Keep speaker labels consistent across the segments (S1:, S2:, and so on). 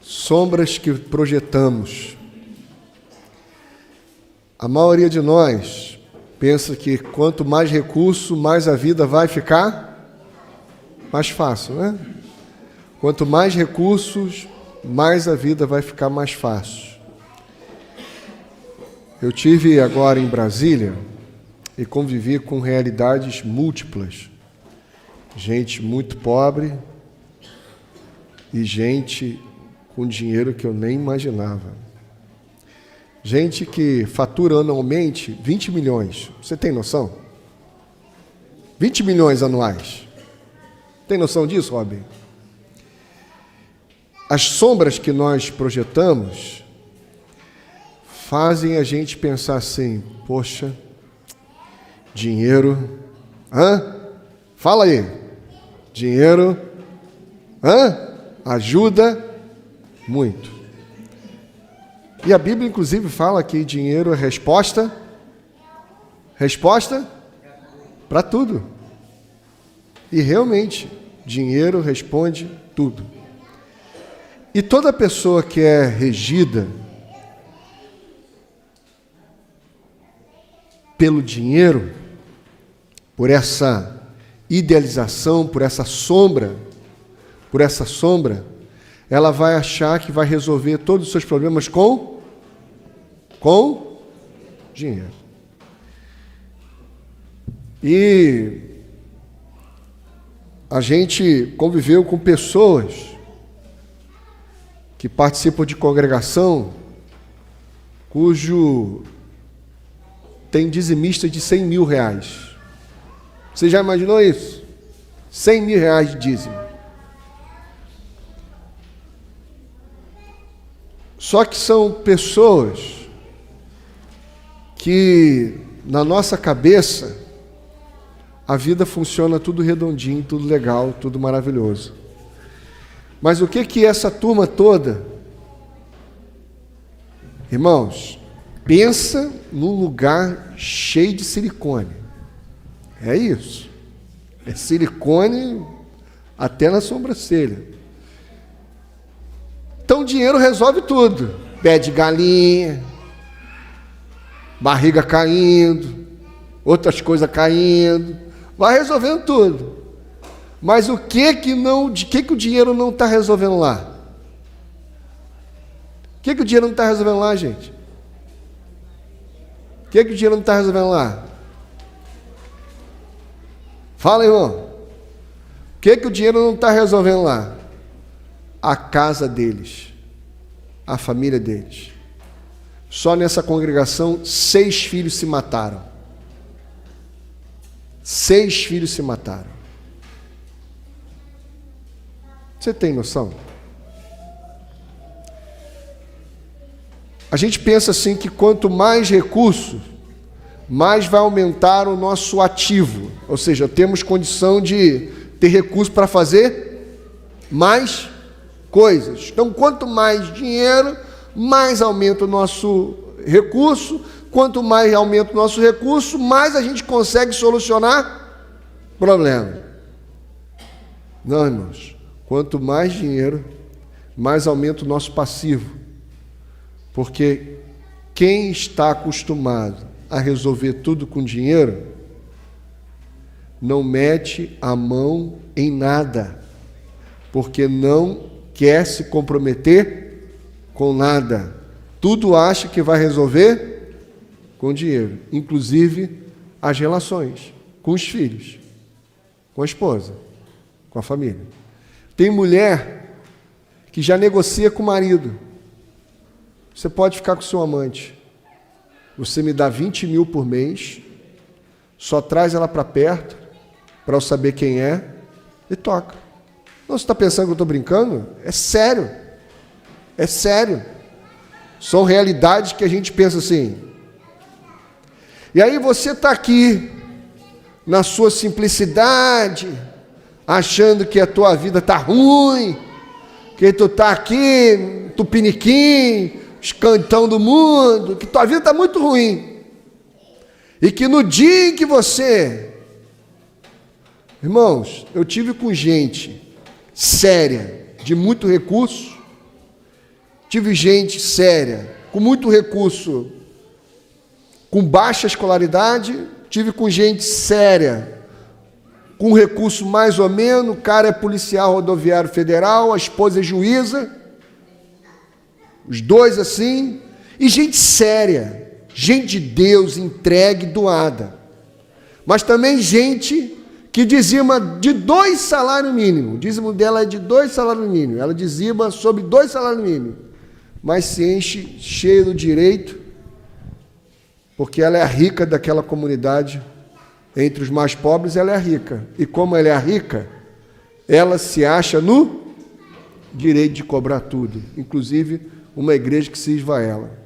S1: Sombras que projetamos. A maioria de nós pensa que quanto mais recurso, mais a vida vai ficar mais fácil, né? Quanto mais recursos, mais a vida vai ficar mais fácil. Eu tive agora em Brasília e convivi com realidades múltiplas. Gente muito pobre e gente com dinheiro que eu nem imaginava. Gente que fatura anualmente 20 milhões. Você tem noção? 20 milhões anuais. Tem noção disso, Robin? As sombras que nós projetamos fazem a gente pensar assim, poxa, dinheiro, Fala aí. Dinheiro, ajuda muito. E a Bíblia, inclusive, fala que dinheiro é resposta para tudo. E realmente, dinheiro responde tudo. E toda pessoa que é regida pelo dinheiro, por essa idealização, por essa sombra, ela vai achar que vai resolver todos os seus problemas com dinheiro. E a gente conviveu com pessoas que participam de congregação cujo tem dizimista de 100 mil reais. Você já imaginou isso? 100 mil reais de dízimo. Só que são pessoas que, na nossa cabeça, a vida funciona tudo redondinho, tudo legal, tudo maravilhoso. Mas o que essa turma toda, irmãos, pensa num lugar cheio de silicone. É isso. É silicone até na sobrancelha. Então o dinheiro resolve tudo. Pé de galinha, barriga caindo, outras coisas caindo, vai resolvendo tudo. Mas o que o dinheiro não está resolvendo lá? O que o dinheiro não está resolvendo lá, gente? O que o dinheiro não está resolvendo lá? Fala, irmão. O que o dinheiro não está resolvendo lá? A casa deles, a família deles. Só nessa congregação, 6 filhos se mataram. 6 filhos se mataram. Você tem noção? A gente pensa assim que quanto mais recursos, mais vai aumentar o nosso ativo. Ou seja, temos condição de ter recurso para fazer mais coisas. Então, quanto mais dinheiro, mais aumenta o nosso recurso. Quanto mais aumenta o nosso recurso, mais a gente consegue solucionar problema. Não, irmãos. Quanto mais dinheiro, mais aumenta o nosso passivo. Porque quem está acostumado a resolver tudo com dinheiro, não mete a mão em nada, porque não quer se comprometer com nada. Tudo acha que vai resolver com dinheiro, inclusive as relações com os filhos, com a esposa, com a família. Tem mulher que já negocia com o marido. Você pode ficar com seu amante. Você me dá 20 mil por mês, só traz ela para perto, para eu saber quem é, e toca. Não, você está pensando que eu estou brincando? É sério. É sério. São realidades que a gente pensa assim. E aí você está aqui, na sua simplicidade, achando que a tua vida está ruim, que tu está aqui, tupiniquim, escantão do mundo, que tua vida está muito ruim. E que no dia em que você... Irmãos, eu tive com gente séria, de muito recurso, tive gente séria, com muito recurso, com baixa escolaridade, tive com gente séria, com recurso mais ou menos, o cara é policial rodoviário federal, a esposa é juíza, os dois assim, e gente séria, gente de Deus, entregue, doada. Mas também gente que dizima de 2 salários mínimos. O dízimo dela é de 2 salários mínimos. Ela dizima sobre 2 salários mínimos. Mas se enche cheio do direito, porque ela é a rica daquela comunidade. Entre os mais pobres, ela é rica. E como ela é rica, ela se acha no direito de cobrar tudo. Inclusive, uma igreja que sirva a ela.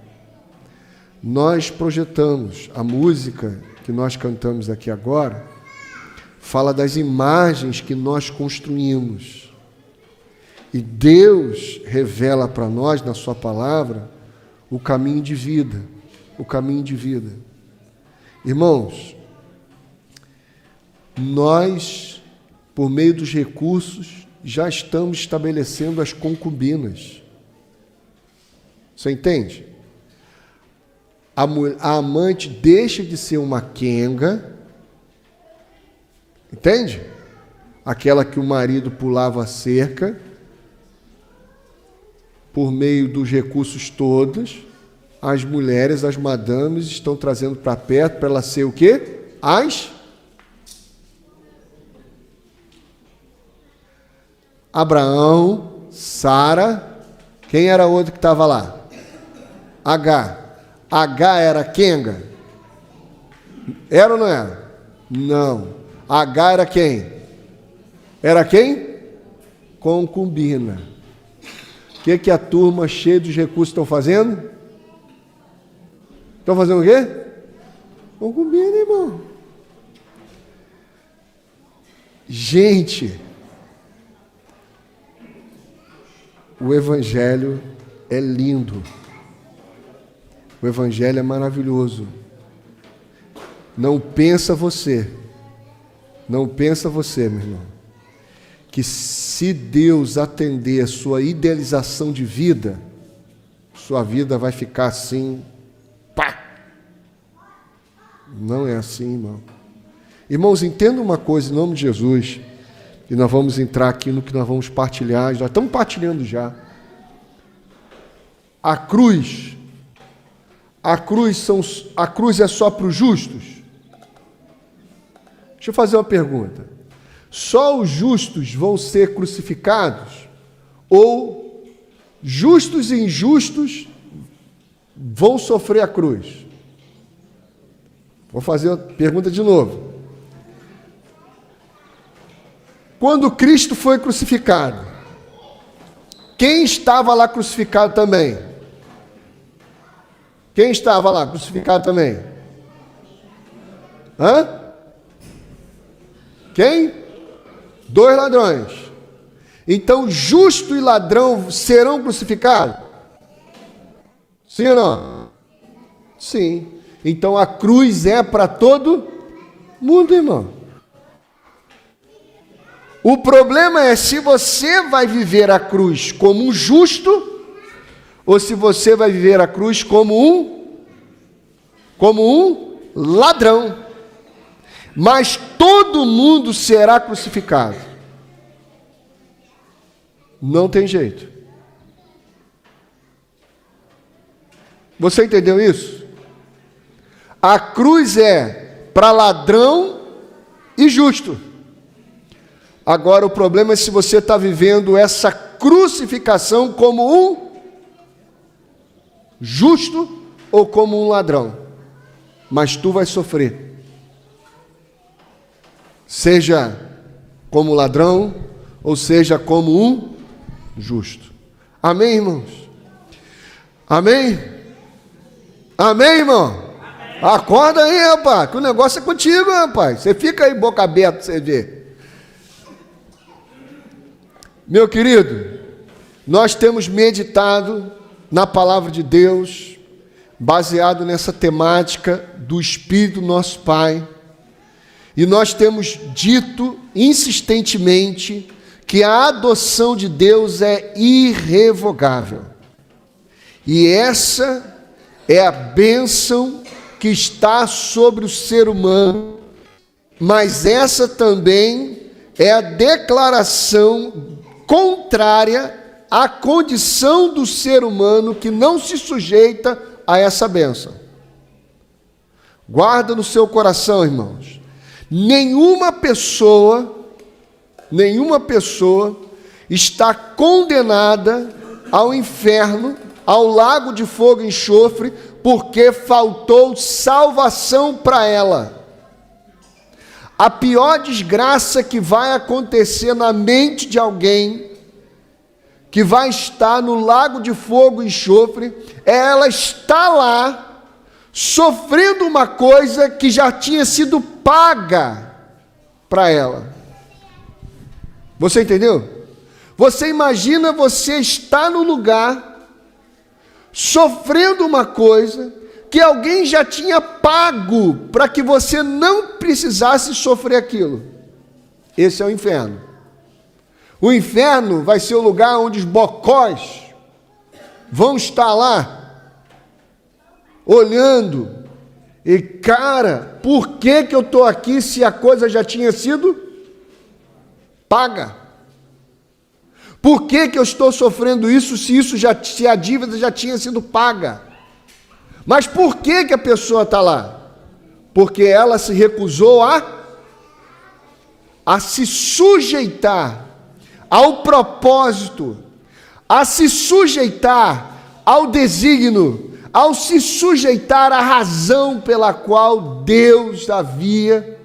S1: Nós projetamos a música que nós cantamos aqui agora, fala das imagens que nós construímos. E Deus revela para nós, na sua palavra, o caminho de vida. O caminho de vida. Irmãos, nós, por meio dos recursos, já estamos estabelecendo as concubinas. Você entende? A amante deixa de ser uma quenga, entende? Aquela que o marido pulava a cerca, por meio dos recursos todos, as mulheres, as madames, estão trazendo para perto, para ela ser o quê? Abraão, Sara, quem era o outro que estava lá? Agar. Agar era quenga? Era ou não era? Não. Agar era quem? Era quem? Concubina. O que a turma cheia dos recursos estão fazendo? Estão fazendo o quê? Concubina, irmão. Gente, o Evangelho é lindo. O Evangelho é maravilhoso. Não pensa você, meu irmão, que se Deus atender a sua idealização de vida, sua vida vai ficar assim, pá! Não é assim, irmão. Irmãos, entenda uma coisa em nome de Jesus, e nós vamos entrar aqui no que nós vamos partilhar, já estamos partilhando já. A cruz é só para os justos? Deixa eu fazer uma pergunta. Só os justos vão ser crucificados? Ou justos e injustos vão sofrer a cruz? Vou fazer a pergunta de novo. Quando Cristo foi crucificado, quem estava lá crucificado também? Quem estava lá crucificado também? Hã? Quem? 2 ladrões. Então, justo e ladrão serão crucificados? Sim ou não? Sim. Então, a cruz é para todo mundo, irmão. O problema é se você vai viver a cruz como um justo, ou se você vai viver a cruz como um ladrão. Mas todo mundo será crucificado. Não tem jeito. Você entendeu isso? A cruz é para ladrão e justo. Agora o problema é se você está vivendo essa crucificação como um justo ou como um ladrão. Mas tu vai sofrer. Seja como ladrão, ou seja como um justo. Amém, irmãos? Amém? Amém, irmão? Amém. Acorda aí, rapaz, que o negócio é contigo, rapaz. Você fica aí boca aberta, você vê. Meu querido, nós temos meditado na palavra de Deus, baseado nessa temática do Espírito do nosso Pai. E nós temos dito insistentemente que a adoção de Deus é irrevogável. E essa é a bênção que está sobre o ser humano, mas essa também é a declaração contrária à condição do ser humano que não se sujeita a essa bênção. Guarda no seu coração, irmãos. Nenhuma pessoa está condenada ao inferno, ao lago de fogo e enxofre, porque faltou salvação para ela. A pior desgraça que vai acontecer na mente de alguém que vai estar no lago de fogo e enxofre é ela estar lá sofrendo uma coisa que já tinha sido paga para ela. Você entendeu? Você imagina você estar no lugar sofrendo uma coisa que alguém já tinha pago para que você não precisasse sofrer aquilo. Esse é o inferno. O inferno vai ser o lugar onde os bocós vão estar lá olhando e, cara, por que eu estou aqui se a coisa já tinha sido paga? Por que eu estou sofrendo isso se a dívida já tinha sido paga? Mas por que a pessoa está lá? Porque ela se recusou a se sujeitar ao propósito, a se sujeitar ao desígnio, ao se sujeitar à razão pela qual Deus havia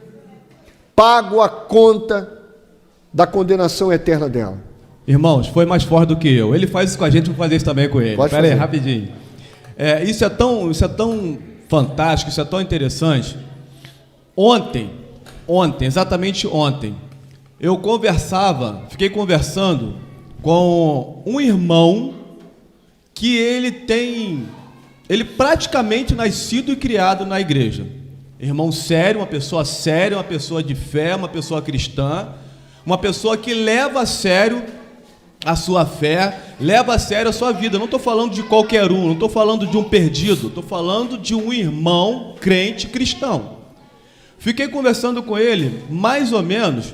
S1: pago a conta da condenação eterna dela.
S2: Irmãos, foi mais forte do que eu. Ele faz isso com a gente, vou fazer isso também com ele. Espera aí, rapidinho. Isso é tão fantástico, isso é tão interessante. Ontem, exatamente ontem, eu fiquei conversando com um irmão que ele praticamente nascido e criado na igreja. Irmão sério, uma pessoa de fé, uma pessoa cristã, uma pessoa que leva a sério a sua fé, leva a sério a sua vida. Não estou falando de qualquer um, não estou falando de um perdido, estou falando de um irmão crente cristão. Fiquei conversando com ele, mais ou menos,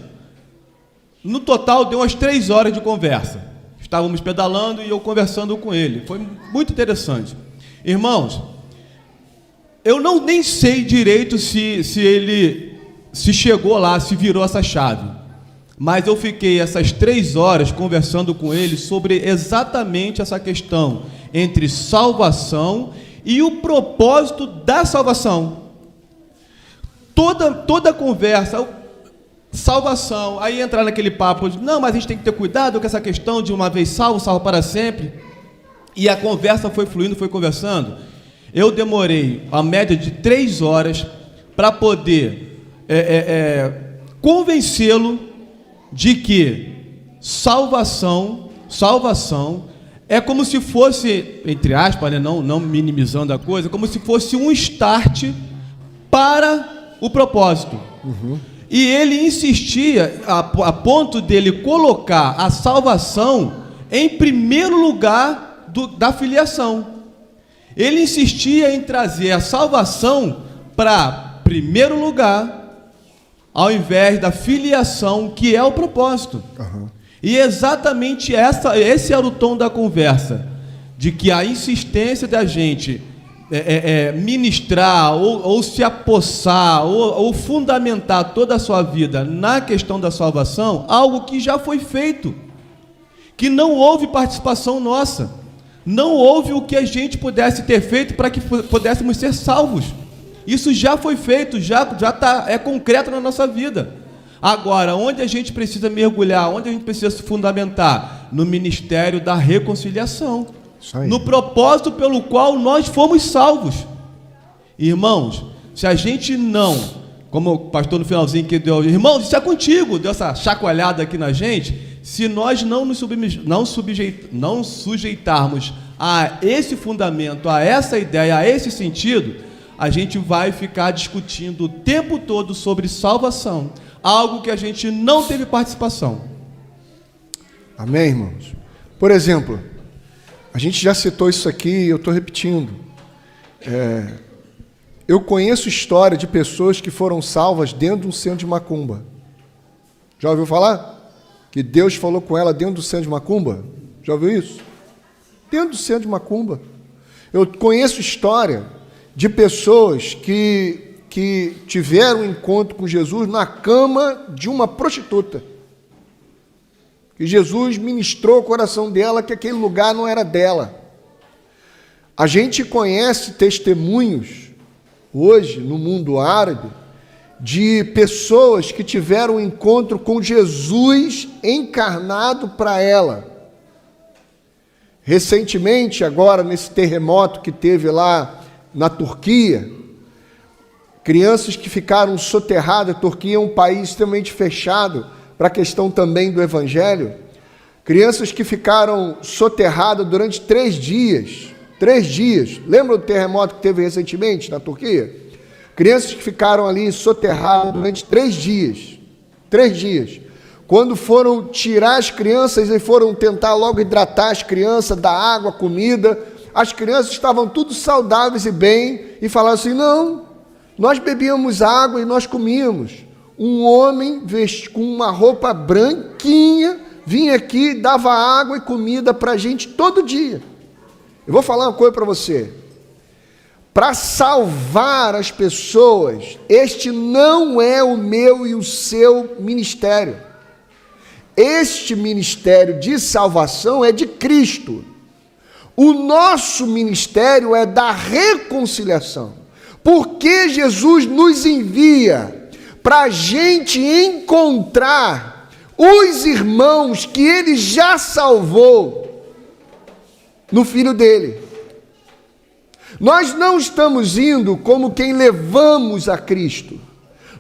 S2: no total deu umas 3 horas de conversa. Estávamos pedalando e eu conversando com ele. Foi muito interessante. Irmãos, eu nem sei direito se ele chegou lá, se virou essa chave. Mas eu fiquei essas 3 horas conversando com ele sobre exatamente essa questão entre salvação e o propósito da salvação. Toda a conversa, salvação, aí entrar naquele papo de, não, mas a gente tem que ter cuidado com essa questão de uma vez salvo, salvo para sempre. E a conversa foi fluindo, foi conversando. Eu demorei a média de 3 horas para poder convencê-lo de que salvação é como se fosse, entre aspas, né, não minimizando a coisa, como se fosse um start para o propósito. Uhum. E ele insistia a ponto dele colocar a salvação em primeiro lugar da filiação. Ele insistia em trazer a salvação para primeiro lugar, ao invés da filiação, que é o propósito. Uhum. E exatamente esse era o tom da conversa, de que a insistência da gente ministrar, ou se apossar, ou fundamentar toda a sua vida na questão da salvação, algo que já foi feito, que não houve participação nossa, não houve o que a gente pudesse ter feito para que pudéssemos ser salvos. Isso já foi feito, é concreto na nossa vida. Agora, onde a gente precisa mergulhar, onde a gente precisa se fundamentar? No ministério da reconciliação, no propósito pelo qual nós fomos salvos. Irmãos, se a gente não, como o pastor no finalzinho que deu, irmãos, isso é contigo, deu essa chacoalhada aqui na gente, se nós não sujeitarmos a esse fundamento, a essa ideia, a esse sentido, a gente vai ficar discutindo o tempo todo sobre salvação, algo que a gente não teve participação.
S1: Amém, irmãos? Por exemplo, A gente já citou isso aqui e eu estou repetindo. Eu conheço história de pessoas que foram salvas dentro de um centro de macumba. Já ouviu falar? Que Deus falou com ela dentro do centro de macumba? Já ouviu isso? Dentro do centro de macumba. Eu conheço história de pessoas que tiveram um encontro com Jesus na cama de uma prostituta. Que Jesus ministrou o coração dela que aquele lugar não era dela. A gente conhece testemunhos hoje no mundo árabe de pessoas que tiveram um encontro com Jesus encarnado para ela. Recentemente, agora nesse terremoto que teve lá na Turquia, crianças que ficaram soterradas. A Turquia é um país extremamente fechado para a questão também do evangelho. Crianças que ficaram soterradas durante 3 dias. 3 dias. Lembra do terremoto que teve recentemente na Turquia? Crianças que ficaram ali soterradas durante 3 dias. 3 dias. Quando foram tirar as crianças e foram tentar logo hidratar as crianças, dar água, comida, as crianças estavam tudo saudáveis e bem, e falaram assim: não, nós bebíamos água e nós comíamos. Um homem com uma roupa branquinha vinha aqui, dava água e comida para a gente todo dia. Eu vou falar uma coisa para você. Para salvar as pessoas, este não é o meu e o seu ministério. Este ministério de salvação é de Cristo. O nosso ministério é da reconciliação. Porque Jesus nos envia para a gente encontrar os irmãos que Ele já salvou no Filho dEle. Nós não estamos indo como quem levamos a Cristo.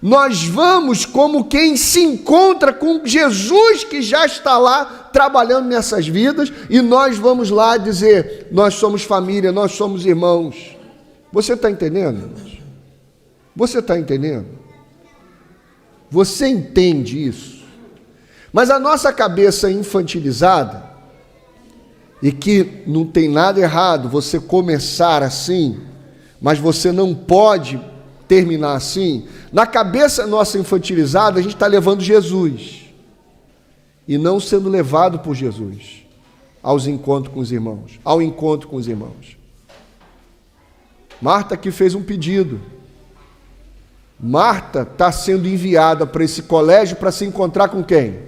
S1: Nós vamos como quem se encontra com Jesus que já está lá trabalhando nessas vidas, e nós vamos lá dizer: nós somos família, nós somos irmãos. Você está entendendo, irmãos? Você está entendendo? Você entende isso? Mas a nossa cabeça infantilizada, e que não tem nada errado você começar assim, mas você não pode terminar assim. Na cabeça nossa infantilizada, a gente está levando Jesus e não sendo levado por Jesus aos encontros com os irmãos, ao encontro com os irmãos. Marta aqui fez um pedido. Marta está sendo enviada para esse colégio para se encontrar com quem?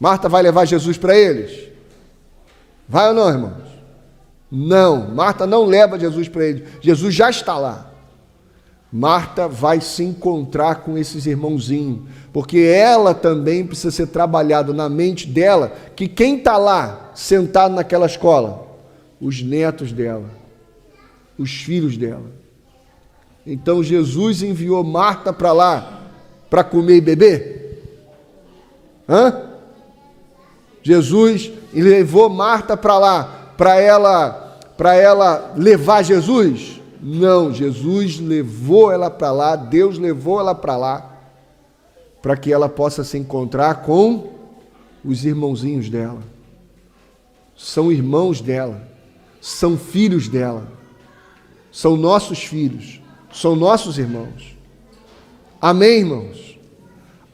S1: Marta vai levar Jesus para eles? Vai ou não, irmãos? Não, Marta não leva Jesus para eles. Jesus já está lá. Marta vai se encontrar com esses irmãozinhos, porque ela também precisa ser trabalhada na mente dela, que quem está lá, sentado naquela escola? Os netos dela, os filhos dela. Então Jesus enviou Marta para lá, para comer e beber? Jesus levou Marta para lá, para ela levar Jesus? Não, Jesus levou ela para lá, Deus levou ela para lá, para que ela possa se encontrar com os irmãozinhos dela. São irmãos dela, são filhos dela, são nossos filhos, são nossos irmãos. Amém, irmãos?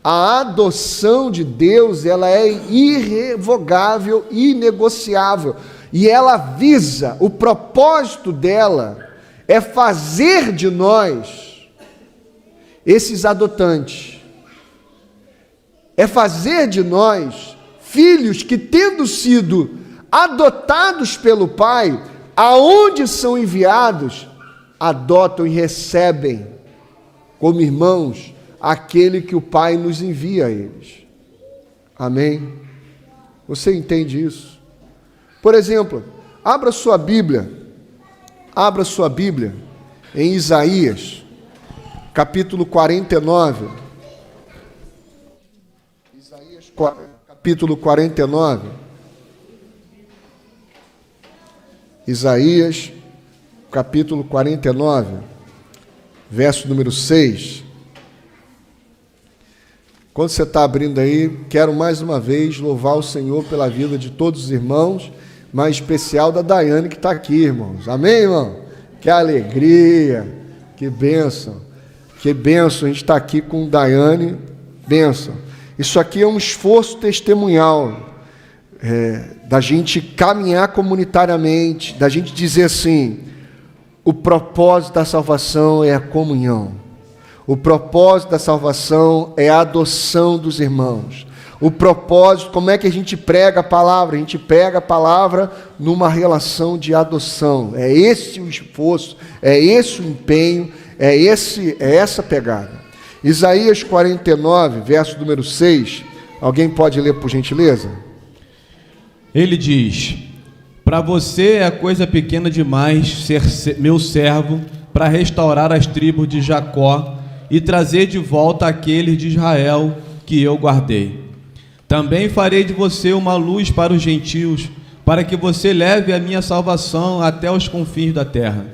S1: A adoção de Deus, ela é irrevogável, inegociável, e ela visa, o propósito dela é fazer de nós esses adotantes, é fazer de nós filhos que, tendo sido adotados pelo Pai, aonde são enviados, adotam e recebem como irmãos aquele que o Pai nos envia a eles. Amém? Você entende isso? Por exemplo, abra sua Bíblia em Isaías, capítulo 49. Isaías, capítulo 49. Isaías, capítulo 49, verso número 6. Quando você está abrindo aí, quero mais uma vez louvar o Senhor pela vida de todos os irmãos, mas especial da Daiane que está aqui, irmãos. Amém, irmão? Que alegria, que bênção. Que bênção, a gente está aqui com Daiane, bênção. Isso aqui é um esforço testemunhal, da gente caminhar comunitariamente, da gente dizer assim, o propósito da salvação é a comunhão. O propósito da salvação é a adoção dos irmãos. O propósito, como é que a gente prega a palavra? A gente prega a palavra numa relação de adoção. É esse o esforço, é esse o empenho, é essa pegada. Isaías 49, verso número 6. Alguém pode ler, por gentileza?
S2: Ele diz: para você é coisa pequena demais ser meu servo, para restaurar as tribos de Jacó e trazer de volta aqueles de Israel que eu guardei. Também farei de você uma luz para os gentios, para que você leve a minha salvação até os confins da terra.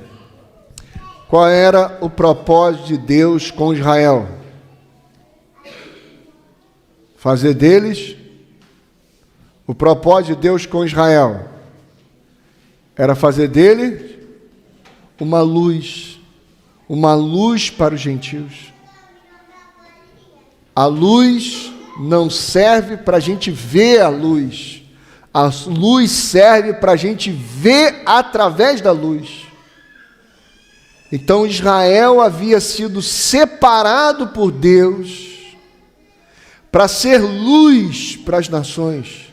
S1: Qual era o propósito de Deus com Israel? Fazer deles. O propósito de Deus com Israel era fazer dele uma luz para os gentios. A luz não serve para a gente ver a luz serve para a gente ver através da luz. Então Israel havia sido separado por Deus para ser luz para as nações,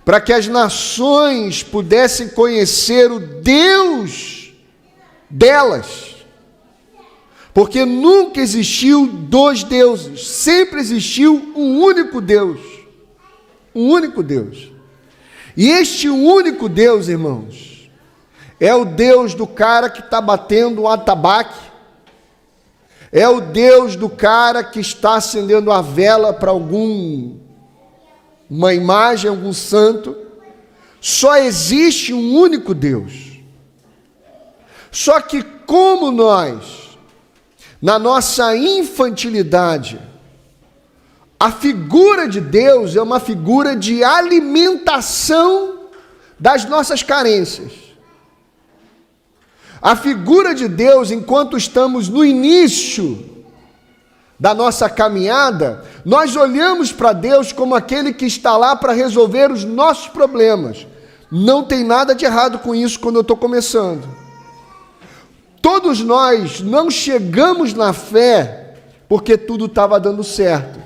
S1: para que as nações pudessem conhecer o Deus delas, porque nunca existiu dois deuses, sempre existiu um único Deus, e este único Deus, irmãos, é o Deus do cara que está batendo um atabaque, é o Deus do cara que está acendendo a vela para uma imagem, algum santo. Só existe um único Deus. Só que como nós, na nossa infantilidade, a figura de Deus é uma figura de alimentação das nossas carências. A figura de Deus, enquanto estamos no início da nossa caminhada, nós olhamos para Deus como aquele que está lá para resolver os nossos problemas. Não tem nada de errado com isso quando eu estou começando. Todos nós não chegamos na fé porque tudo estava dando certo.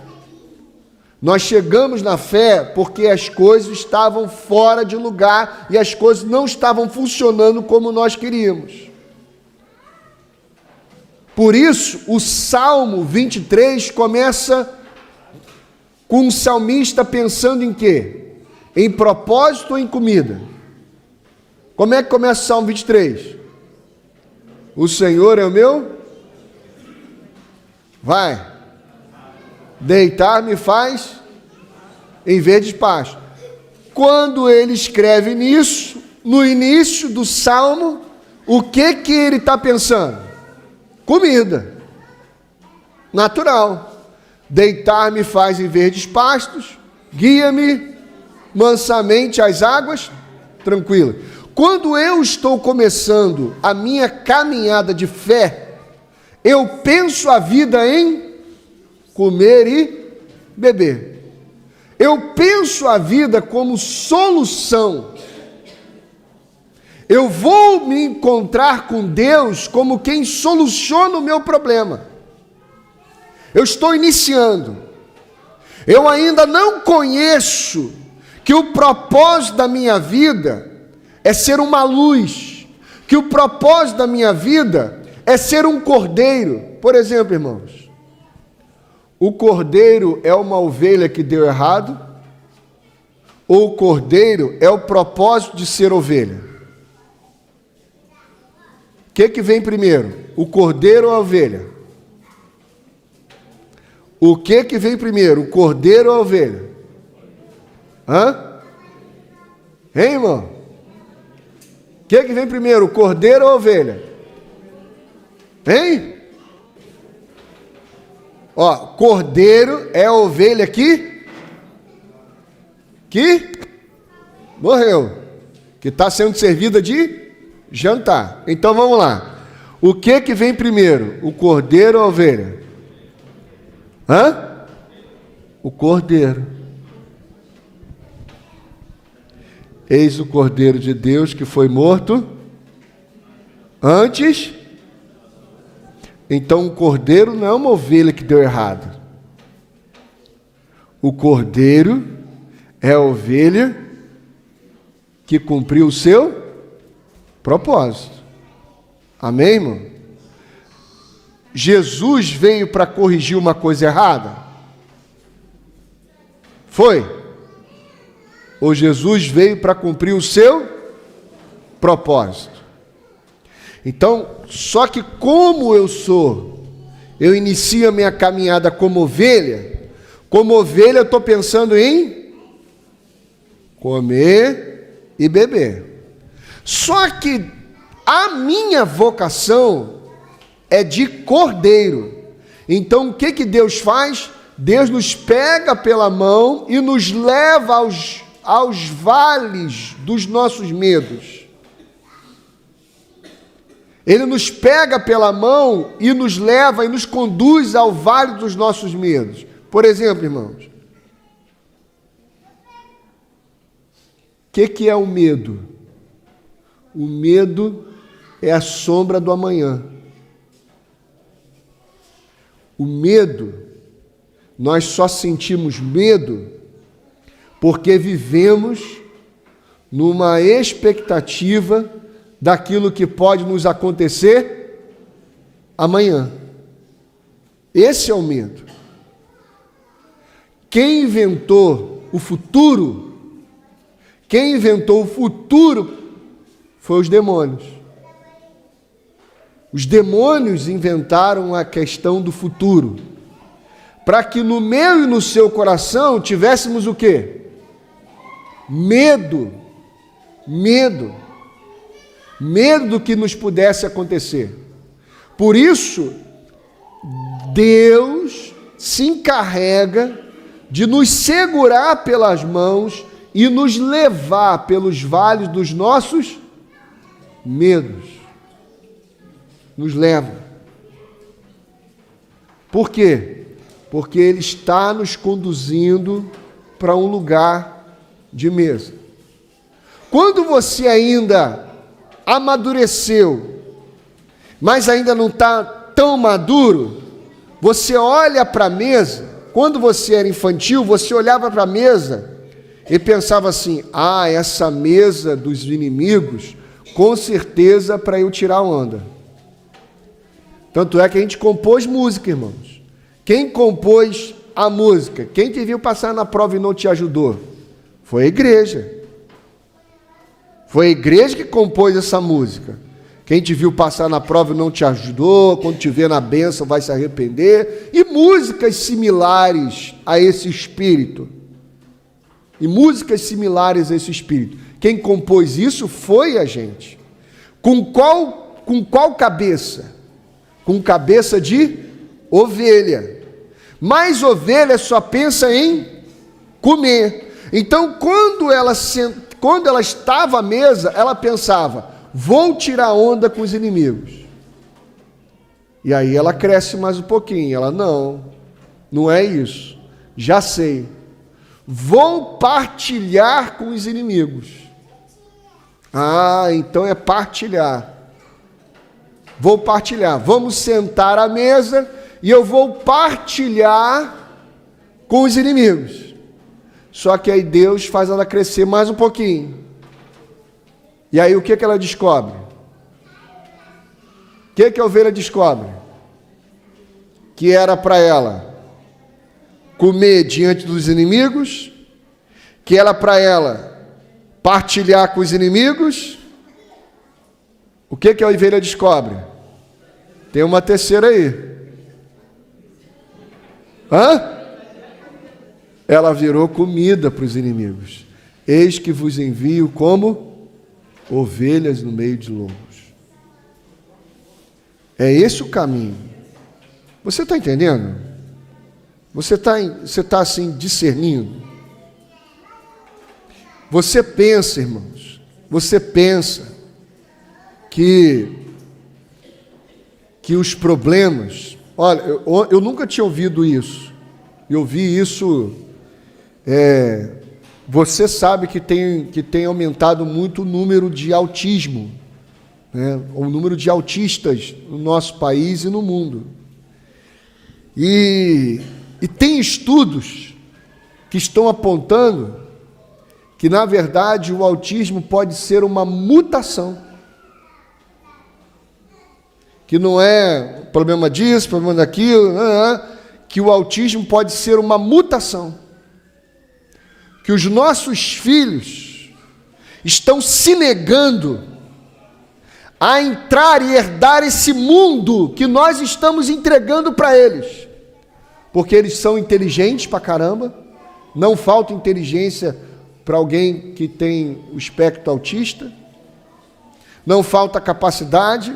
S1: Nós chegamos na fé porque as coisas estavam fora de lugar e as coisas não estavam funcionando como nós queríamos. Por isso, o Salmo 23 começa com um salmista pensando em quê? Em propósito ou em comida? Como é que começa o Salmo 23? O Senhor é o meu? Vai. Deitar-me faz em verdes pastos. Quando ele escreve nisso, no início do Salmo, o que ele está pensando? Comida, natural. Deitar-me faz em verdes pastos, guia-me mansamente às águas tranquilas. Quando eu estou começando a minha caminhada de fé, eu penso a vida em comer e beber. Eu penso a vida como solução. Eu vou me encontrar com Deus como quem soluciona o meu problema. Eu estou iniciando. Eu ainda não conheço que o propósito da minha vida é ser uma luz, que o propósito da minha vida é ser um cordeiro. Por exemplo, irmãos, o cordeiro é uma ovelha que deu errado, ou o cordeiro é o propósito de ser ovelha? O que vem primeiro? O cordeiro ou a ovelha? O que vem primeiro? O cordeiro ou a ovelha? Hã? Hein, irmão? O que vem primeiro? O cordeiro ou a ovelha? Hein? Ó, cordeiro é a ovelha que morreu. que está sendo servida de jantar. Então vamos lá. O que vem primeiro? O cordeiro ou a ovelha? O cordeiro. Eis o cordeiro de Deus que foi morto antes. Então o cordeiro não é uma ovelha que deu errado. O cordeiro é a ovelha que cumpriu o seu propósito. Amém, irmão? Jesus veio para corrigir uma coisa errada? Foi? Ou Jesus veio para cumprir o seu propósito? Então, só que como eu inicio a minha caminhada como ovelha eu estou pensando em comer e beber. Só que a minha vocação é de cordeiro. Então o que Deus faz? Deus nos pega pela mão e nos leva aos vales dos nossos medos. Ele nos pega pela mão e nos leva e nos conduz ao vale dos nossos medos. Por exemplo, irmãos, o que é o medo? O medo é a sombra do amanhã. O medo, nós só sentimos medo porque vivemos numa expectativa daquilo que pode nos acontecer amanhã. Esse é o medo. Quem inventou o futuro foi os demônios. Os demônios inventaram a questão do futuro, para que no meu e no seu coração tivéssemos o quê? Medo do que nos pudesse acontecer. Por isso, Deus se encarrega de nos segurar pelas mãos e nos levar pelos vales dos nossos medos. Nos leva. Por quê? Porque Ele está nos conduzindo para um lugar de mesa. Quando você ainda amadureceu, mas ainda não está tão maduro, você olha para a mesa. Quando você era infantil, você olhava para a mesa e pensava assim: essa mesa dos inimigos, com certeza para eu tirar onda. Tanto é que a gente compôs música, irmãos. Quem compôs a música? Quem te viu passar na prova e não te ajudou? Foi a igreja. Foi a igreja que compôs essa música. Quem te viu passar na prova e não te ajudou, quando te vê na bênção vai se arrepender. E músicas similares a esse espírito. Quem compôs isso foi a gente. Com qual cabeça? Com cabeça de ovelha. Mas ovelha só pensa em comer. Então, quando ela estava à mesa, ela pensava: vou tirar onda com os inimigos. E aí ela cresce mais um pouquinho. Ela: não é isso. Já sei. Vou partilhar com os inimigos. Então é partilhar. Vou partilhar. Vamos sentar à mesa e eu vou partilhar com os inimigos. Só que aí Deus faz ela crescer mais um pouquinho. E aí o que ela descobre? O que a ovelha descobre? Que era para ela comer diante dos inimigos, que era para ela partilhar com os inimigos. O que a ovelha descobre? Tem uma terceira aí. Ela virou comida para os inimigos. Eis que vos envio como ovelhas no meio de lobos. É esse o caminho. Você está entendendo? Você está assim discernindo? Você pensa, irmãos, você pensa que os problemas... Olha, eu nunca tinha ouvido isso. Eu vi isso... você sabe que tem aumentado muito o número de autismo, né? O número de autistas no nosso país e no mundo. E tem estudos que estão apontando que, na verdade, o autismo pode ser uma mutação. Que não é problema disso, problema daquilo, que o autismo pode ser uma mutação. Que os nossos filhos estão se negando a entrar e herdar esse mundo que nós estamos entregando para eles. Porque eles são inteligentes pra caramba, não falta inteligência para alguém que tem o espectro autista, não falta capacidade,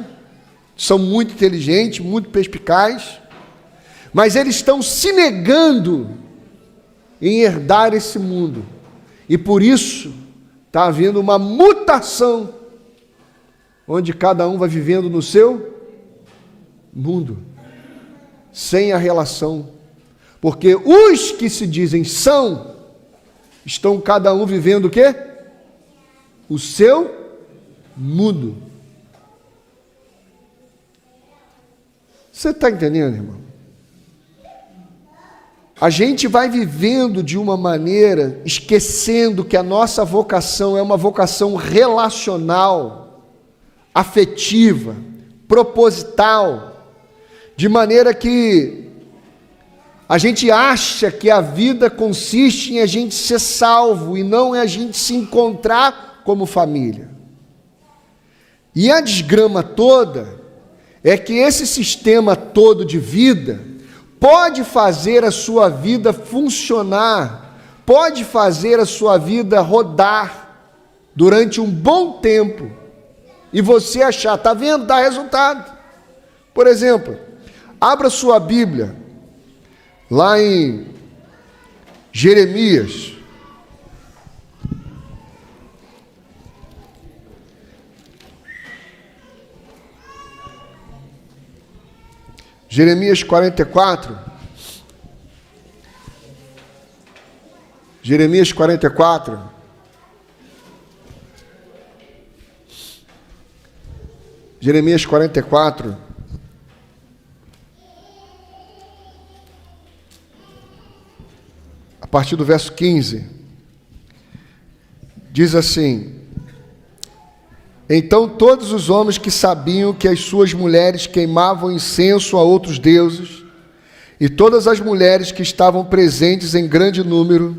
S1: são muito inteligentes, muito perspicazes, mas eles estão se negando em herdar esse mundo. E por isso está havendo uma mutação, onde cada um vai vivendo no seu mundo, sem a relação. Porque os que se dizem são, estão cada um vivendo o quê? O seu mundo. Você está entendendo, irmão? A gente vai vivendo de uma maneira, esquecendo que a nossa vocação é uma vocação relacional, afetiva, proposital, de maneira que a gente acha que a vida consiste em a gente ser salvo e não em a gente se encontrar como família. E a desgrama toda é que esse sistema todo de vida pode fazer a sua vida funcionar, pode fazer a sua vida rodar durante um bom tempo e você achar, está vendo, dá resultado. Por exemplo, abra sua Bíblia lá em Jeremias. Jeremias 44. Jeremias 44. Jeremias 44. A partir do verso 15. Diz assim: então todos os homens que sabiam que as suas mulheres queimavam incenso a outros deuses, e todas as mulheres que estavam presentes em grande número,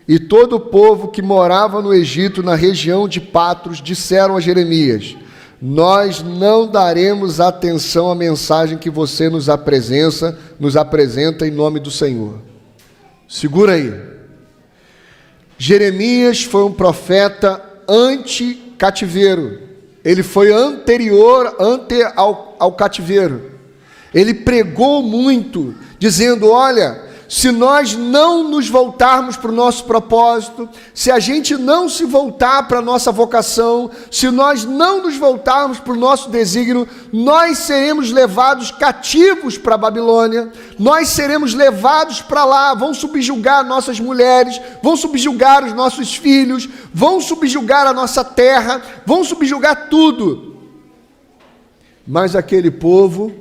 S1: e todo o povo que morava no Egito, na região de Patros, disseram a Jeremias: nós não daremos atenção à mensagem que você nos apresenta em nome do Senhor. Segura aí. Jeremias foi um profeta anti-cativeiro. Ele foi anterior ao cativeiro. Ele pregou muito, dizendo: olha, se nós não nos voltarmos para o nosso propósito, se a gente não se voltar para a nossa vocação, se nós não nos voltarmos para o nosso desígnio, nós seremos levados cativos para a Babilônia, nós seremos levados para lá, vão subjugar nossas mulheres, vão subjugar os nossos filhos, vão subjugar a nossa terra, vão subjugar tudo. Mas aquele povo,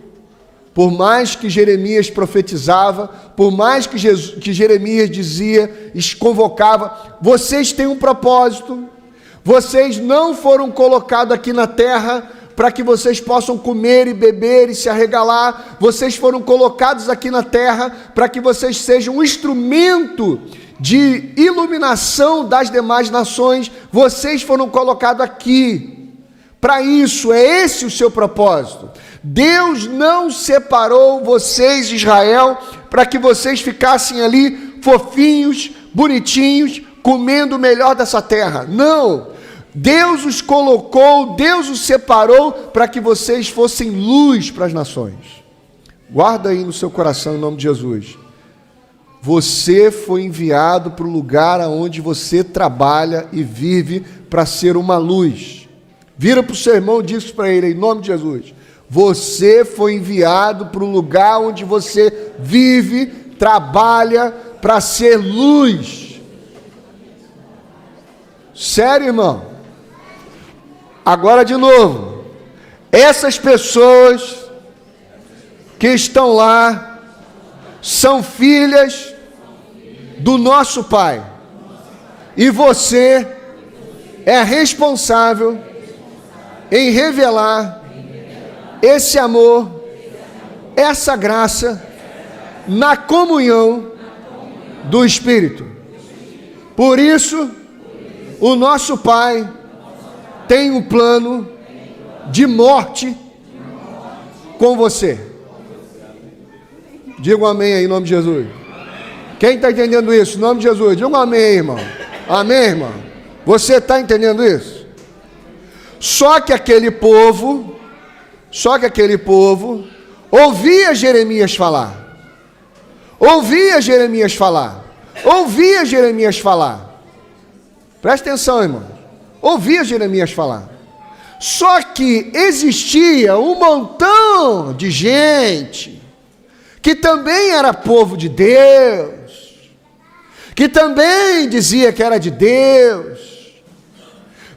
S1: por mais que Jeremias profetizava, por mais que Jeremias dizia, convocava, vocês têm um propósito, vocês não foram colocados aqui na terra para que vocês possam comer e beber e se arregalar, vocês foram colocados aqui na terra para que vocês sejam um instrumento de iluminação das demais nações, vocês foram colocados aqui para isso, é esse o seu propósito. Deus não separou vocês, Israel, para que vocês ficassem ali fofinhos, bonitinhos, comendo o melhor dessa terra. Não! Deus os colocou, Deus os separou para que vocês fossem luz para as nações. Guarda aí no seu coração em nome de Jesus. Você foi enviado para o lugar onde você trabalha e vive para ser uma luz. Vira para o seu irmão e diz para ele, em nome de Jesus: você foi enviado para o lugar onde você vive, trabalha para ser luz. Sério, irmão? Agora de novo. Essas pessoas que estão lá são filhas do nosso Pai. E você é responsável em revelar esse amor, essa graça na comunhão do Espírito. Por isso, o nosso Pai tem um plano de morte com você. Diga um amém aí, em nome de Jesus. Quem está entendendo isso? Em nome de Jesus. Diga um amém aí, irmão. Amém, irmão? Você está entendendo isso? Só que aquele povo ouvia Jeremias falar. Ouvia Jeremias falar. Presta atenção, irmão. Ouvia Jeremias falar. Só que existia um montão de gente que também era povo de Deus, que também dizia que era de Deus,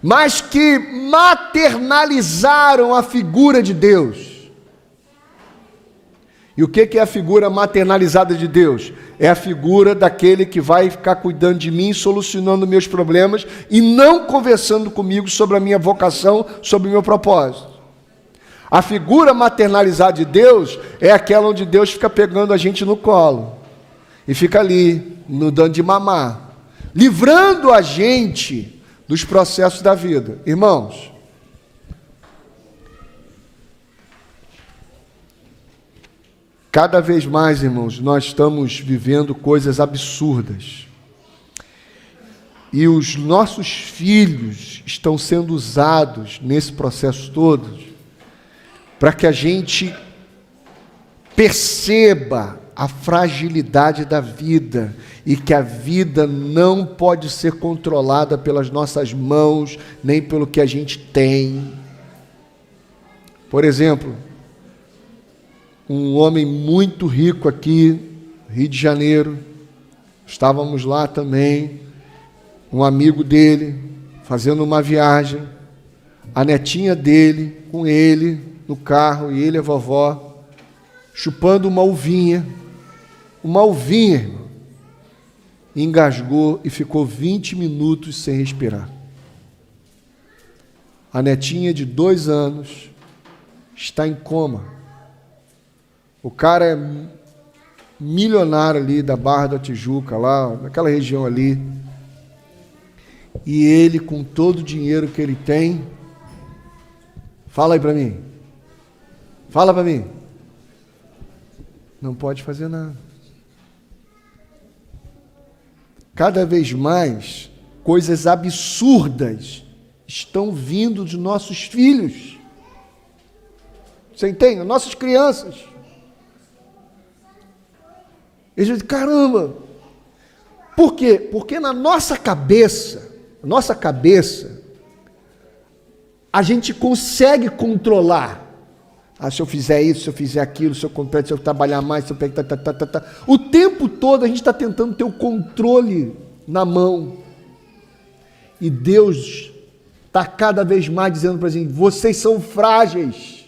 S1: mas que maternalizaram a figura de Deus. E o que é a figura maternalizada de Deus? É a figura daquele que vai ficar cuidando de mim, solucionando meus problemas e não conversando comigo sobre a minha vocação, sobre o meu propósito. A figura maternalizada de Deus é aquela onde Deus fica pegando a gente no colo e fica ali, nos dando de mamar, livrando a gente dos processos da vida. Irmãos, cada vez mais, irmãos, nós estamos vivendo coisas absurdas. E os nossos filhos estão sendo usados nesse processo todo para que a gente perceba a fragilidade da vida e que a vida não pode ser controlada pelas nossas mãos, nem pelo que a gente tem. Por exemplo, um homem muito rico aqui, Rio de Janeiro, estávamos lá também, um amigo dele, fazendo uma viagem, a netinha dele, com ele, no carro, e ele e a vovó, chupando uma uvinha, irmão, engasgou e ficou 20 minutos sem respirar. A netinha de 2 anos está em coma. O cara é milionário ali da Barra da Tijuca, lá, naquela região ali. E ele, com todo o dinheiro que ele tem, fala aí para mim. Fala para mim. Não pode fazer nada. Cada vez mais, coisas absurdas estão vindo de nossos filhos. Você entende? Nossas crianças. Eles dizem, caramba, por quê? Porque na nossa cabeça, a gente consegue controlar. Se eu fizer isso, se eu fizer aquilo, se eu comprar, se eu trabalhar mais, se eu pegar... O tempo todo a gente está tentando ter o controle na mão. E Deus está cada vez mais dizendo para a gente, vocês são frágeis.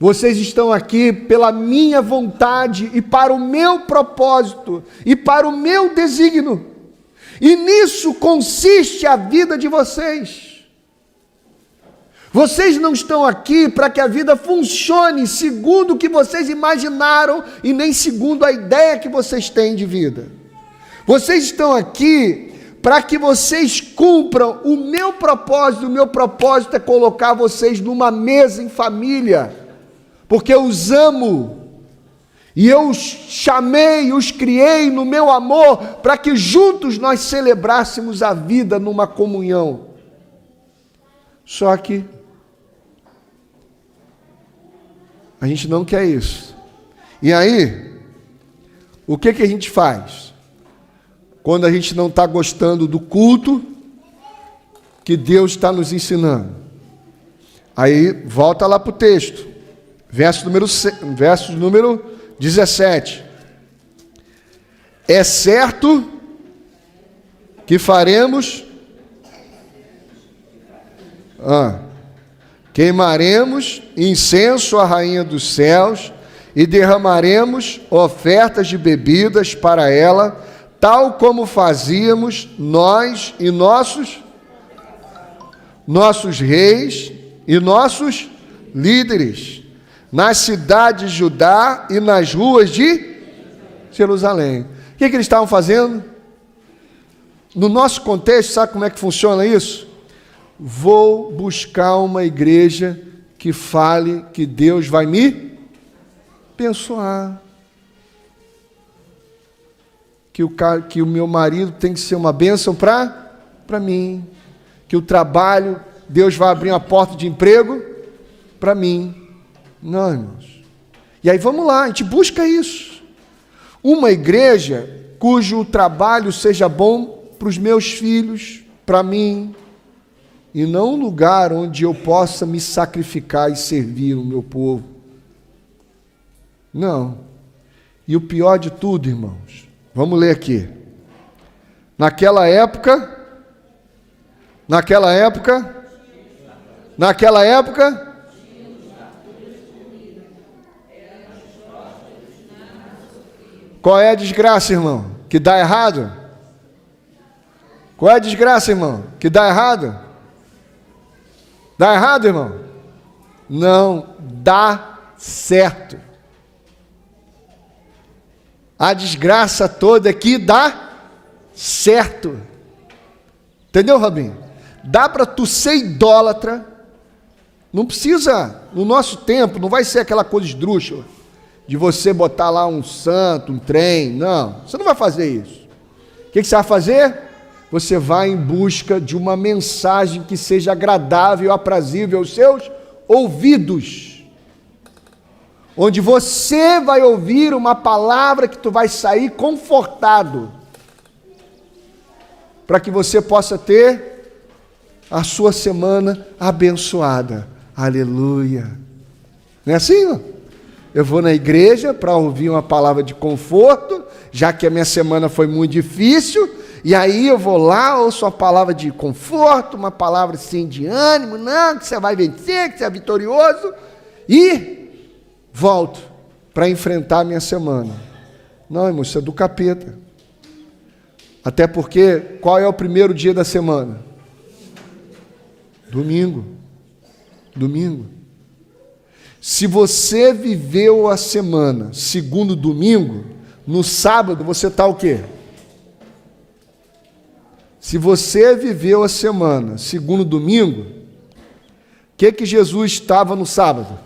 S1: Vocês estão aqui pela minha vontade e para o meu propósito e para o meu desígnio. E nisso consiste a vida de vocês. Vocês não estão aqui para que a vida funcione segundo o que vocês imaginaram e nem segundo a ideia que vocês têm de vida. Vocês estão aqui para que vocês cumpram o meu propósito. O meu propósito é colocar vocês numa mesa em família, porque eu os amo, e eu os chamei, os criei no meu amor, para que juntos nós celebrássemos a vida numa comunhão. Só que a gente não quer isso. E aí, o que a gente faz? Quando a gente não está gostando do culto que Deus está nos ensinando. Aí, volta lá para o texto. Verso número 17. É certo que faremos... queimaremos incenso à rainha dos céus e derramaremos ofertas de bebidas para ela, tal como fazíamos nós e nossos reis e nossos líderes, nas cidades de Judá e nas ruas de Jerusalém. O que eles estavam fazendo? No nosso contexto, sabe como é que funciona isso? Vou buscar uma igreja que fale que Deus vai me abençoar. Que o meu marido tem que ser uma bênção para mim. Que o trabalho, Deus vai abrir uma porta de emprego para mim. Não, irmãos. E aí vamos lá, a gente busca isso. Uma igreja cujo trabalho seja bom para os meus filhos, para mim, e não um lugar onde eu possa me sacrificar e servir o meu povo. Não. E o pior de tudo, irmãos, vamos ler aqui. Naquela época, qual é a desgraça, irmão? Que dá errado? Qual é a desgraça, irmão? Que dá errado? Dá errado, irmão? Não, dá certo. A desgraça toda aqui dá certo. Entendeu, Rabinho? Dá para tu ser idólatra. Não precisa, no nosso tempo, não vai ser aquela coisa esdrúxula de você botar lá um santo, um trem. Não, você não vai fazer isso. O que você vai fazer? Você vai em busca de uma mensagem que seja agradável, aprazível aos seus ouvidos. Onde você vai ouvir uma palavra que tu vai sair confortado. Para que você possa ter a sua semana abençoada. Aleluia. Não é assim, não? Eu vou na igreja para ouvir uma palavra de conforto, já que a minha semana foi muito difícil. E aí eu vou lá, ouço uma palavra de conforto, uma palavra assim de ânimo, não, que você vai vencer, que você é vitorioso, e volto para enfrentar a minha semana. Não, irmão, isso é do capeta. Até porque, qual é o primeiro dia da semana? Domingo. Domingo. Se você viveu a semana segundo domingo, no sábado você está o quê? Se você viveu a semana segundo domingo, o que Jesus estava no sábado?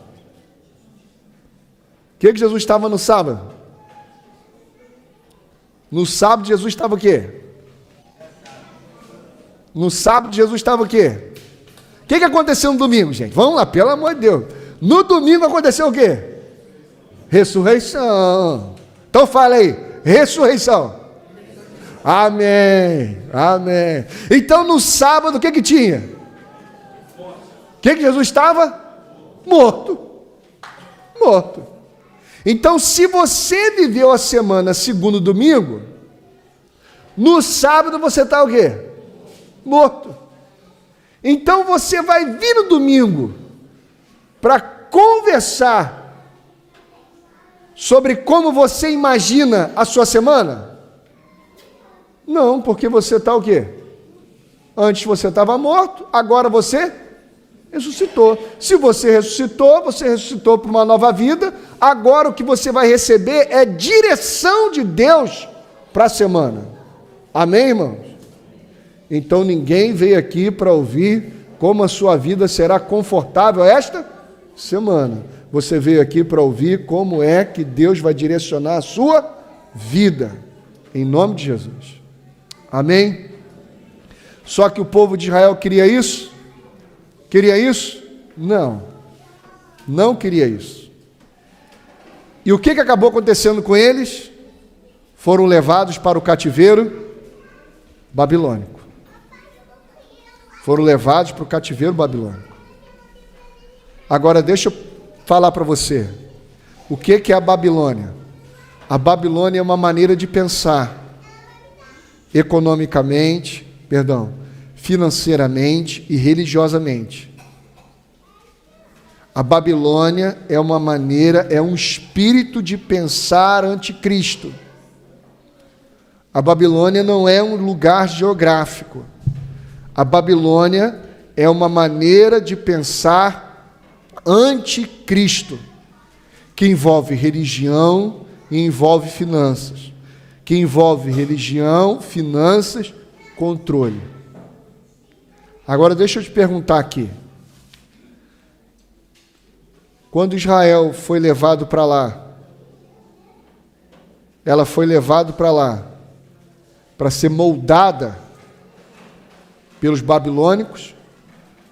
S1: O que Jesus estava no sábado? No sábado Jesus estava o quê? No sábado Jesus estava o quê? O que aconteceu no domingo, gente? Vamos lá, pelo amor de Deus. No domingo aconteceu o quê? Ressurreição. Então fala aí, ressurreição. Amém, amém. Então no sábado o que tinha? O que Jesus estava? Morto. Morto. Então se você viveu a semana segundo domingo, no sábado você está o quê? Morto. Então você vai vir no domingo para conversar sobre como você imagina a sua semana? Não, porque você está o quê? Antes você estava morto, agora você ressuscitou. Se você ressuscitou para uma nova vida, agora o que você vai receber é direção de Deus para a semana. Amém, irmãos? Então ninguém veio aqui para ouvir como a sua vida será confortável esta semana. Você veio aqui para ouvir como é que Deus vai direcionar a sua vida. Em nome de Jesus. Amém? Só que o povo de Israel queria isso? Queria isso? Não. Não queria isso. E o que acabou acontecendo com eles? foram levados para o cativeiro babilônico. Foram levados para o cativeiro babilônico. Agora deixa eu falar para você. O que é a Babilônia? A Babilônia é uma maneira de pensar financeiramente e religiosamente. A Babilônia é uma maneira, é um espírito de pensar anticristo. A Babilônia não é um lugar geográfico. A Babilônia é uma maneira de pensar anticristo, que envolve religião e envolve finanças. Que envolve religião, finanças, controle. Agora deixa eu te perguntar aqui. Quando Israel foi levado para lá, ela foi levada para lá para ser moldada pelos babilônicos,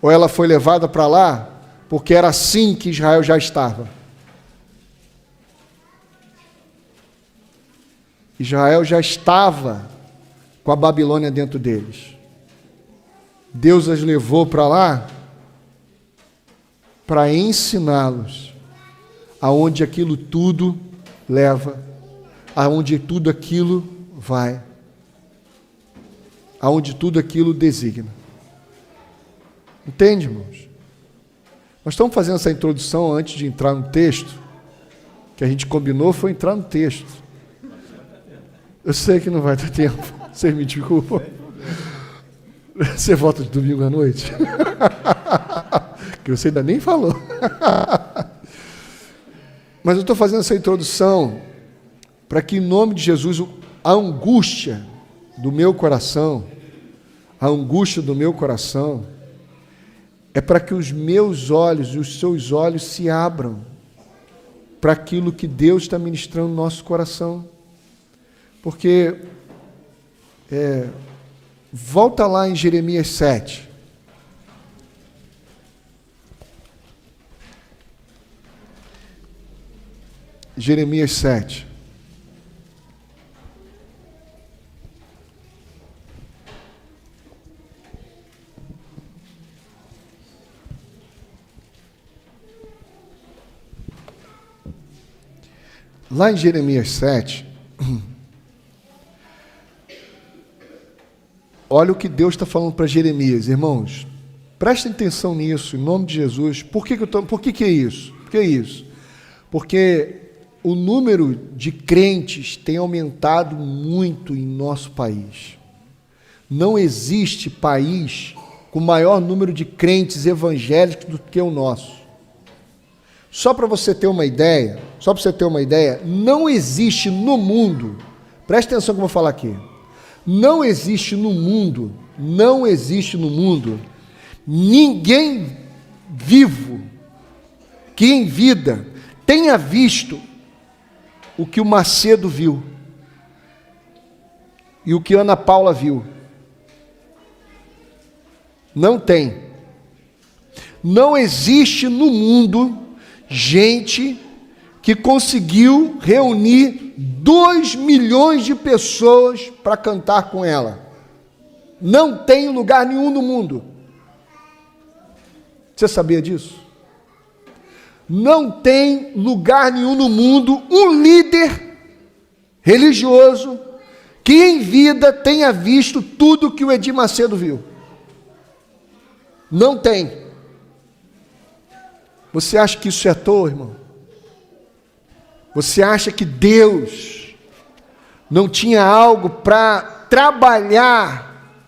S1: ou ela foi levada para lá porque era assim que Israel já estava? Israel já estava com a Babilônia dentro deles. Deus as levou para lá para ensiná-los aonde aquilo tudo leva, aonde tudo aquilo vai, aonde tudo aquilo designa. Entende, irmãos? Nós estamos fazendo essa introdução antes de entrar no texto, que a gente combinou foi entrar no texto. Eu sei que não vai ter tempo, vocês me desculpam. Você volta de domingo à noite? Que você ainda nem falou. Mas eu estou fazendo essa introdução para que, em nome de Jesus, a angústia do meu coração, é para que os meus olhos e os seus olhos se abram para aquilo que Deus está ministrando no nosso coração. Porque, volta lá em Jeremias 7. Jeremias 7. Lá em Jeremias 7, olha o que Deus está falando para Jeremias, irmãos. Prestem atenção nisso, em nome de Jesus. Por que é isso? Por que é isso? Porque o número de crentes tem aumentado muito em nosso país. Não existe país com maior número de crentes evangélicos do que o nosso. Só para você ter uma ideia, não existe no mundo, preste atenção que eu vou falar aqui, não existe no mundo ninguém vivo que em vida tenha visto o que o Macedo viu e o que Ana Paula viu. Não tem. Não existe no mundo gente que conseguiu reunir 2 milhões de pessoas para cantar com ela. Não tem lugar nenhum no mundo. Você sabia disso? Não tem lugar nenhum no mundo um líder religioso que em vida tenha visto tudo que o Edir Macedo viu. Não tem. Você acha que isso é à toa, irmão? Você acha que Deus não tinha algo para trabalhar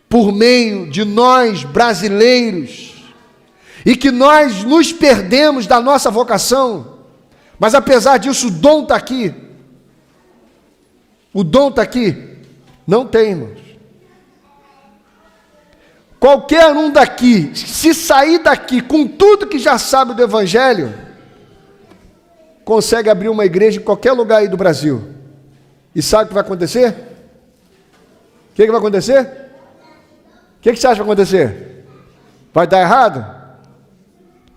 S1: por meio de nós brasileiros e que nós nos perdemos da nossa vocação? Mas apesar disso, o dom está aqui. O dom está aqui. Não tem, irmãos. Qualquer um daqui, se sair daqui com tudo que já sabe do Evangelho, consegue abrir uma igreja em qualquer lugar aí do Brasil. E sabe o que vai acontecer? O que vai acontecer? O que você acha que vai acontecer? Vai dar errado?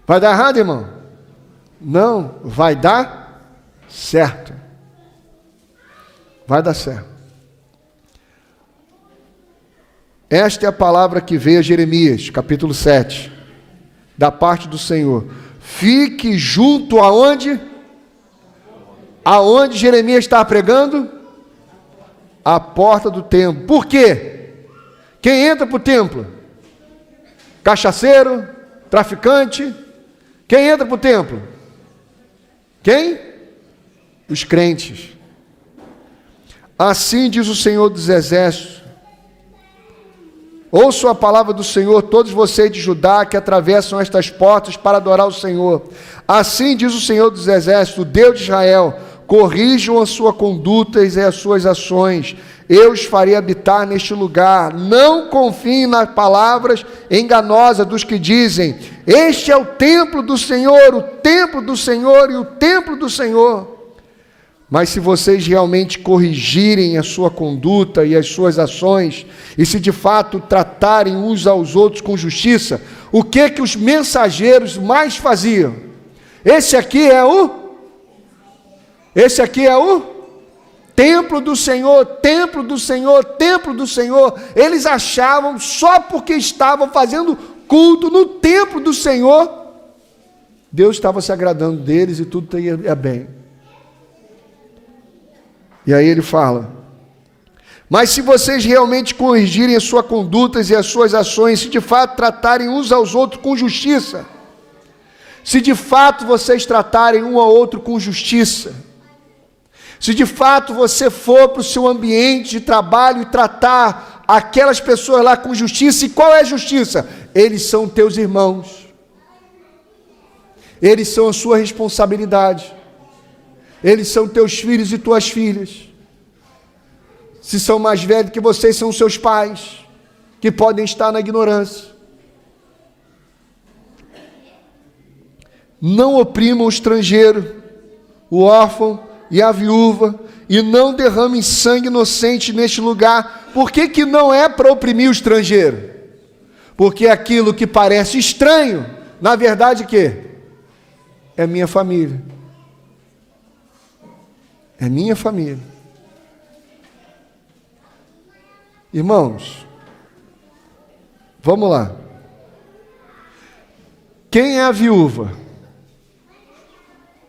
S1: Vai dar errado, irmão? Não, vai dar certo. Vai dar certo. Esta é a palavra que veio a Jeremias, capítulo 7, da parte do Senhor. Fique junto aonde? Aonde Jeremias está pregando? A porta do templo. Por quê? Quem entra para o templo? Cachaceiro? Traficante? Quem entra para o templo? Quem? Os crentes. Assim diz o Senhor dos Exércitos. Ouçam a palavra do Senhor, todos vocês de Judá que atravessam estas portas para adorar o Senhor. Assim diz o Senhor dos Exércitos, o Deus de Israel: corrijam a sua conduta e as suas ações. Eu os farei habitar neste lugar. Não confiem nas palavras enganosas dos que dizem: este é o templo do Senhor, o templo do Senhor e o templo do Senhor. Mas se vocês realmente corrigirem a sua conduta e as suas ações, e se de fato tratarem uns aos outros com justiça, o que os mensageiros mais faziam? Esse aqui é o templo do Senhor, templo do Senhor, templo do Senhor. Eles achavam, só porque estavam fazendo culto no templo do Senhor, Deus estava se agradando deles e tudo ia bem. E aí ele fala: mas se vocês realmente corrigirem as suas condutas e as suas ações, se de fato tratarem uns aos outros com justiça, se de fato vocês tratarem um ao outro com justiça, se de fato você for para o seu ambiente de trabalho e tratar aquelas pessoas lá com justiça, e qual é a justiça? Eles são teus irmãos, eles são a sua responsabilidade, eles são teus filhos e tuas filhas. Se são mais velhos que vocês, são seus pais, que podem estar na ignorância. Não oprimam o estrangeiro, o órfão e a viúva, e não derramem sangue inocente neste lugar. Por que não é para oprimir o estrangeiro? Porque aquilo que parece estranho, na verdade, é minha família. É minha família. Irmãos, vamos lá. Quem é a viúva?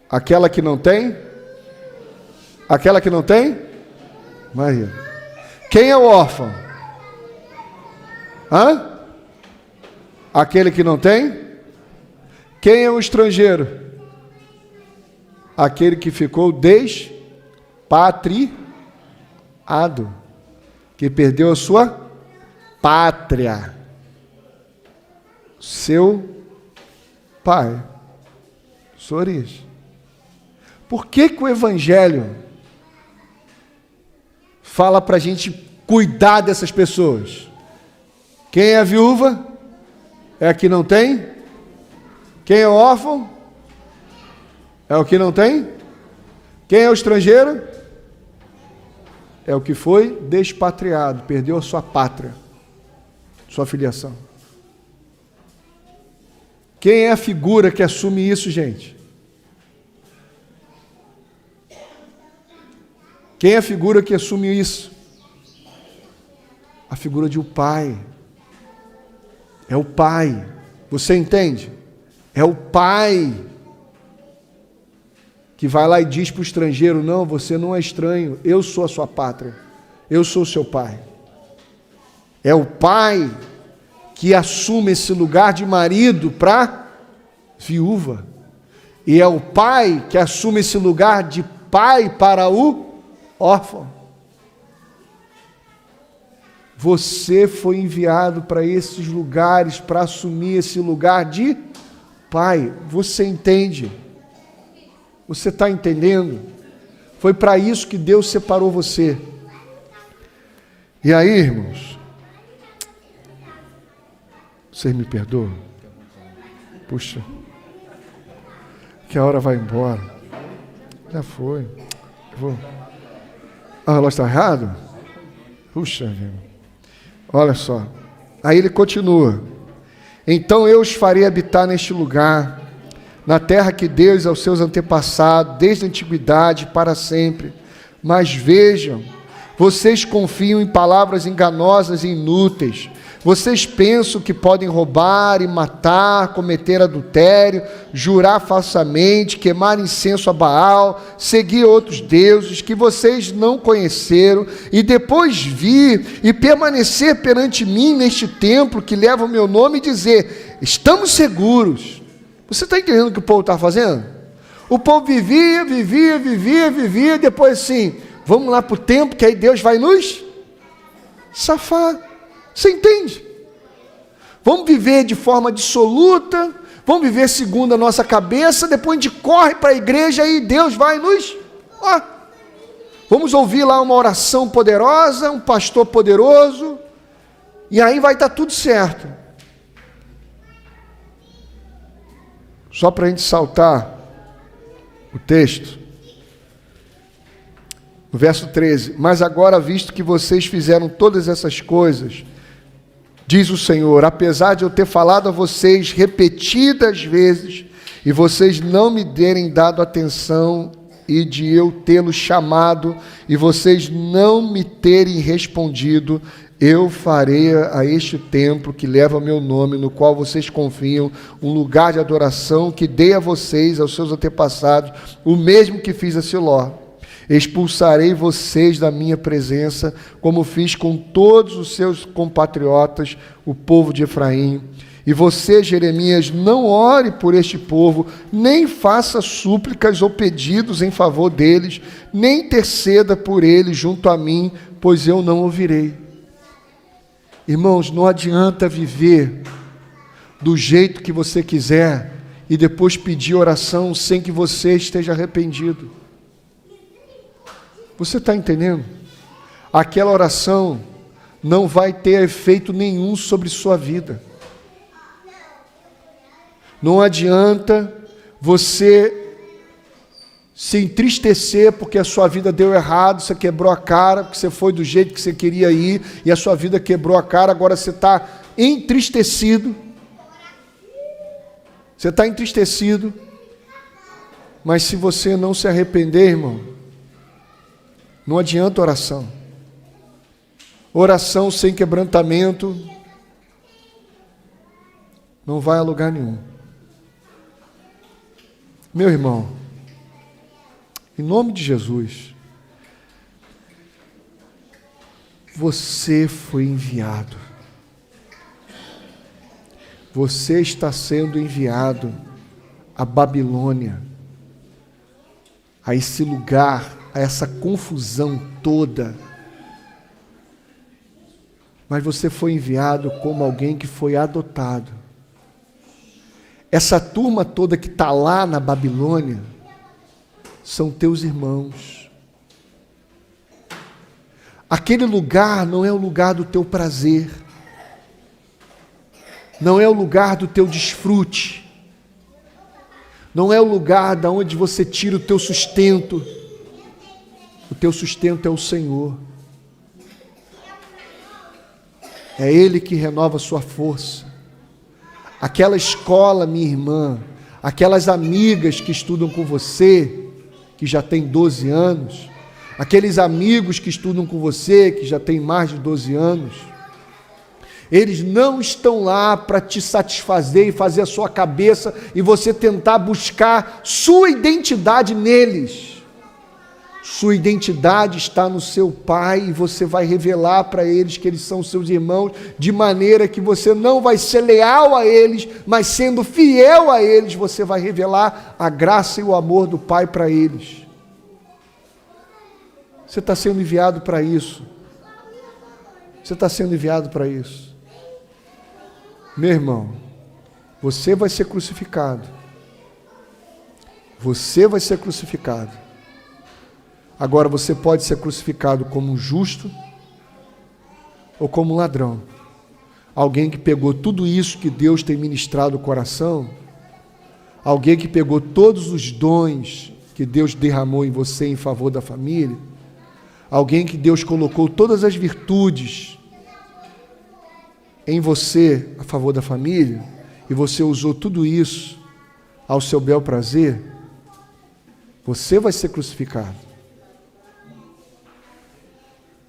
S1: Aquela que não tem? Aquela que não tem? Maria. Quem é o órfão? Aquele que não tem? Quem é o estrangeiro? Aquele que ficou despatriado, que perdeu a sua pátria, seu pai, sua origem. Por que o Evangelho fala para a gente cuidar dessas pessoas? Quem é a viúva? É a que não tem? Quem é o órfão? É o que não tem? Quem é o estrangeiro? É o que foi despatriado, perdeu a sua pátria, sua filiação. Quem é a figura que assume isso, gente? Quem é a figura que assume isso? A figura de um pai. É o pai. Você entende? É o pai que vai lá e diz para o estrangeiro: não, você não é estranho, eu sou a sua pátria, eu sou o seu pai. É o pai que assume esse lugar de marido para viúva, e é o pai que assume esse lugar de pai para o órfão. Você foi enviado para esses lugares para assumir esse lugar de pai. Você entende? Você está entendendo? Foi para isso que Deus separou você. E aí, irmãos, vocês me perdoam? Puxa, que a hora vai embora. Já foi. O relógio está errado? Puxa vida. Olha só. Aí ele continua: então eu os farei habitar neste lugar, na terra que Deus aos seus antepassados, desde a antiguidade para sempre, Mas vejam, vocês confiam em palavras enganosas e inúteis. Vocês pensam que podem roubar e matar, cometer adultério, jurar falsamente, queimar incenso a Baal, seguir outros deuses que vocês não conheceram, e depois vir e permanecer perante mim neste templo que leva o meu nome e dizer: estamos seguros. Você está entendendo o que o povo está fazendo? O povo vivia, depois assim, vamos lá para o templo que aí Deus vai nos safar. Você entende? Vamos viver de forma dissoluta, vamos viver segundo a nossa cabeça, depois a gente corre para a igreja e Deus vai nos... vamos ouvir lá uma oração poderosa, um pastor poderoso, e aí vai estar tudo certo. Só para a gente saltar o texto, no verso 13: mas agora, visto que vocês fizeram todas essas coisas, diz o Senhor, apesar de eu ter falado a vocês repetidas vezes, e vocês não me terem dado atenção, e de eu tê-los chamado, e vocês não me terem respondido, eu farei a este templo que leva meu nome, no qual vocês confiam, um lugar de adoração que dei a vocês, aos seus antepassados, o mesmo que fiz a Siló. Expulsarei vocês da minha presença, como fiz com todos os seus compatriotas, o povo de Efraim. E você, Jeremias, não ore por este povo, nem faça súplicas ou pedidos em favor deles, nem interceda por eles junto a mim, pois eu não ouvirei. Irmãos, não adianta viver do jeito que você quiser e depois pedir oração sem que você esteja arrependido. Você está entendendo? Aquela oração não vai ter efeito nenhum sobre sua vida. Não adianta você se entristecer porque a sua vida deu errado, você quebrou a cara, porque você foi do jeito que você queria ir, e a sua vida quebrou a cara, agora você está entristecido. Você está entristecido, mas se você não se arrepender, irmão, não adianta oração. Oração sem quebrantamento não vai a lugar nenhum. Meu irmão, em nome de Jesus, você foi enviado. Você está sendo enviado à Babilônia, a esse lugar, a essa confusão toda. Mas você foi enviado como alguém que foi adotado. Essa turma toda que está lá na Babilônia são teus irmãos. Aquele lugar não é o lugar do teu prazer, não é o lugar do teu desfrute, não é o lugar da onde você tira o teu sustento. O teu sustento é o Senhor. É Ele que renova a sua força. Aquela escola, minha irmã, aquelas amigas que estudam com você, que já tem 12 anos, aqueles amigos que estudam com você, que já tem mais de 12 anos, eles não estão lá para te satisfazer e fazer a sua cabeça e você tentar buscar sua identidade neles. Sua identidade está no seu Pai, e você vai revelar para eles que eles são seus irmãos, de maneira que você não vai ser leal a eles, mas sendo fiel a eles, você vai revelar a graça e o amor do Pai para eles. Você está sendo enviado para isso. Você está sendo enviado para isso. Meu irmão, você vai ser crucificado. Você vai ser crucificado. Agora, você pode ser crucificado como um justo ou como um ladrão. Alguém que pegou tudo isso que Deus tem ministrado no coração, alguém que pegou todos os dons que Deus derramou em você em favor da família, alguém que Deus colocou todas as virtudes em você a favor da família, e você usou tudo isso ao seu bel prazer. Você vai ser crucificado.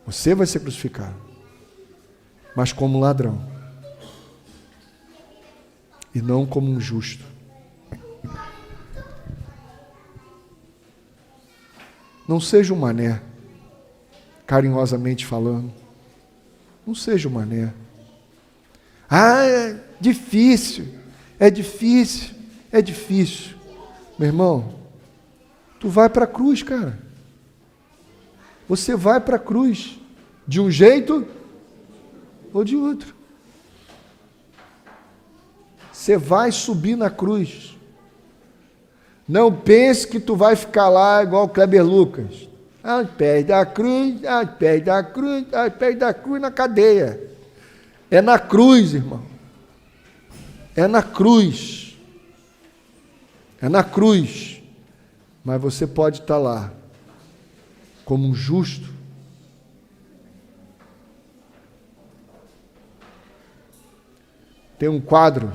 S1: Você vai ser crucificado, mas como ladrão, e não como um justo. Não seja um mané, carinhosamente falando. Não seja um mané. É difícil, é difícil, é difícil. Meu irmão, tu vai para a cruz, cara. Você vai para a cruz, de um jeito ou de outro. Você vai subir na cruz. Não pense que tu vai ficar lá igual o Kleber Lucas. Aos pés da cruz, aos pés da cruz, aos pés da cruz na cadeia. É na cruz, irmão. É na cruz. É na cruz. Mas você pode estar lá como um justo. Tem um quadro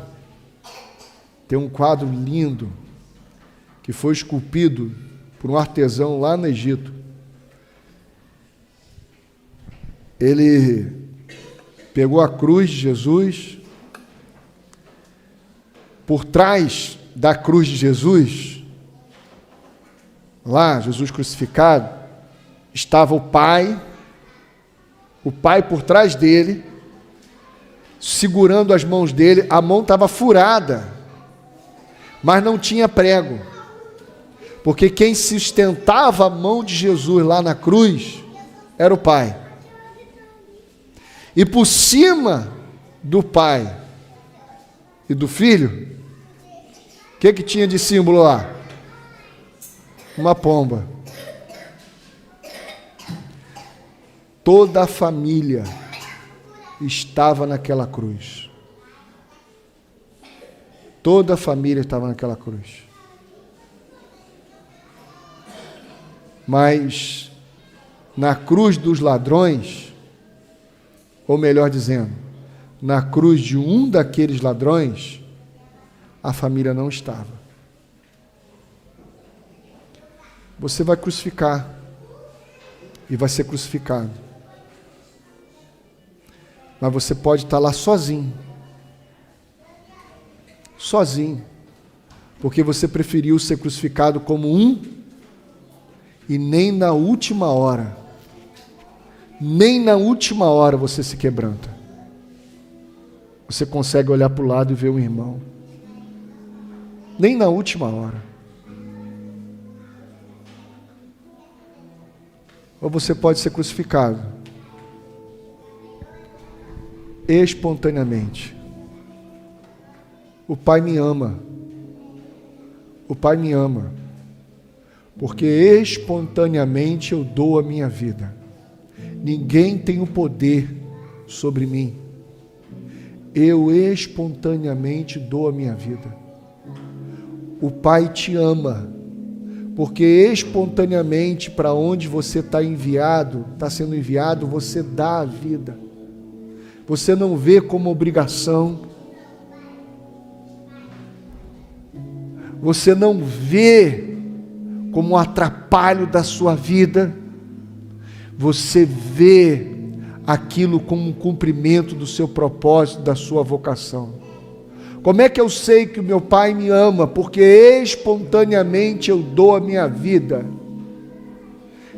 S1: lindo que foi esculpido por um artesão lá no Egito. Ele pegou a cruz de Jesus. Por trás da cruz de Jesus, lá, Jesus crucificado, estava o Pai por trás dele, segurando as mãos dele. A mão estava furada, mas não tinha prego, porque quem sustentava a mão de Jesus lá na cruz era o Pai. E por cima do Pai e do Filho, o que tinha de símbolo lá? Uma pomba. Toda a família estava naquela cruz. Toda a família estava naquela cruz. Mas na cruz dos ladrões, ou melhor dizendo, na cruz de um daqueles ladrões, a família não estava. Você vai crucificar e vai ser crucificado. Mas você pode estar lá sozinho. Sozinho. Porque você preferiu ser crucificado como um, e nem na última hora você se quebranta. Você consegue olhar para o lado e ver um irmão. Nem na última hora. Ou você pode ser crucificado espontaneamente. O Pai me ama. O Pai me ama. Porque espontaneamente eu dou a minha vida. Ninguém tem o poder sobre mim. Eu espontaneamente dou a minha vida. O Pai te ama, porque espontaneamente para onde você está sendo enviado, você dá a vida. Você não vê como obrigação. Você não vê como um atrapalho da sua vida. Você vê aquilo como um cumprimento do seu propósito, da sua vocação. Como é que eu sei que o meu Pai me ama? Porque espontaneamente eu dou a minha vida.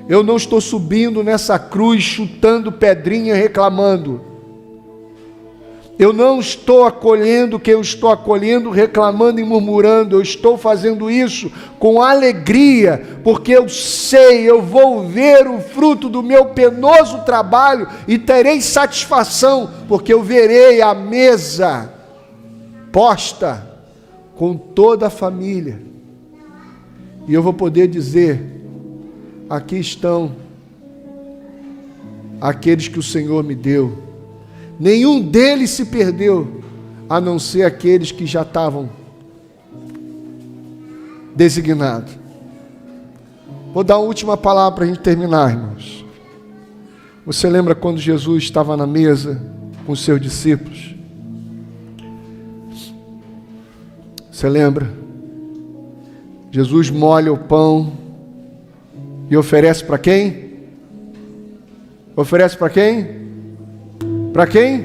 S1: Eu não estou subindo nessa cruz chutando pedrinha, reclamando. Eu não estou acolhendo quem eu estou acolhendo, reclamando e murmurando. Eu estou fazendo isso com alegria, porque eu sei, eu vou ver o fruto do meu penoso trabalho e terei satisfação, porque eu verei a mesa posta com toda a família. E eu vou poder dizer: aqui estão aqueles que o Senhor me deu. Nenhum deles se perdeu, a não ser aqueles que já estavam designados. Vou dar uma última palavra para a gente terminar, irmãos. Você lembra quando Jesus estava na mesa com os seus discípulos? Você lembra? Jesus molha o pão e oferece para quem? Oferece para quem? Para quem?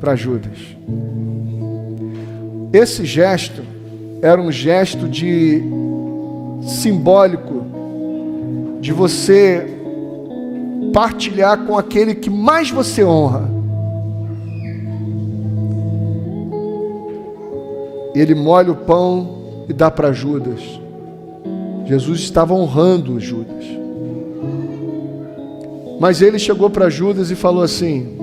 S1: Para Judas. Esse gesto era um gesto simbólico de você partilhar com aquele que mais você honra. Ele molha o pão e dá para Judas. Jesus estava honrando Judas. Mas ele chegou para Judas e falou assim: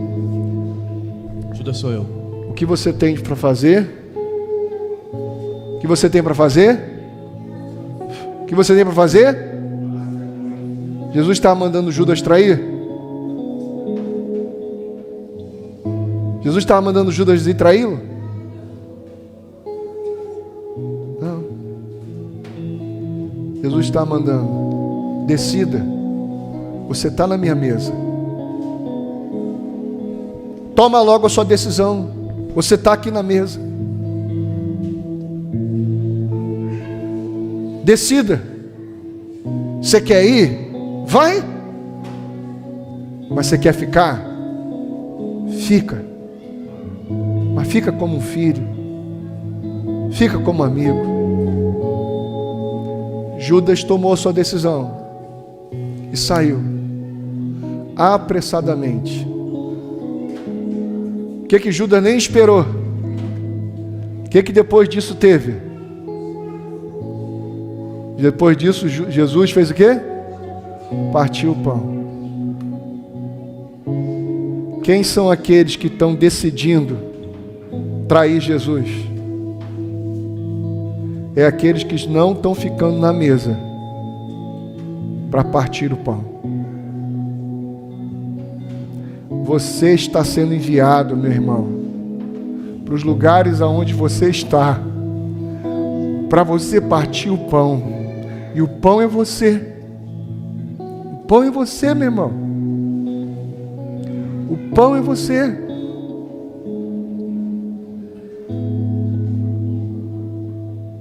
S2: Judas, sou eu.
S1: O que você tem para fazer? O que você tem para fazer? O que você tem para fazer? Jesus estava mandando Judas trair? Jesus estava mandando Judas ir traí-lo? Não. Jesus está mandando: decida, você está na minha mesa. Toma logo a sua decisão. Você está aqui na mesa. Decida. Você quer ir? Vai. Mas você quer ficar? Fica. Mas fica como um filho. Fica como amigo. Judas tomou a sua decisão e saiu apressadamente. O que Judas nem esperou? O que depois disso teve? Depois disso, Jesus fez o quê? Partiu o pão. Quem são aqueles que estão decidindo trair Jesus? É aqueles que não estão ficando na mesa para partir o pão. Você está sendo enviado, meu irmão, para os lugares aonde você está, para você partir o pão. E o pão é você. O pão é você, meu irmão. O pão é você.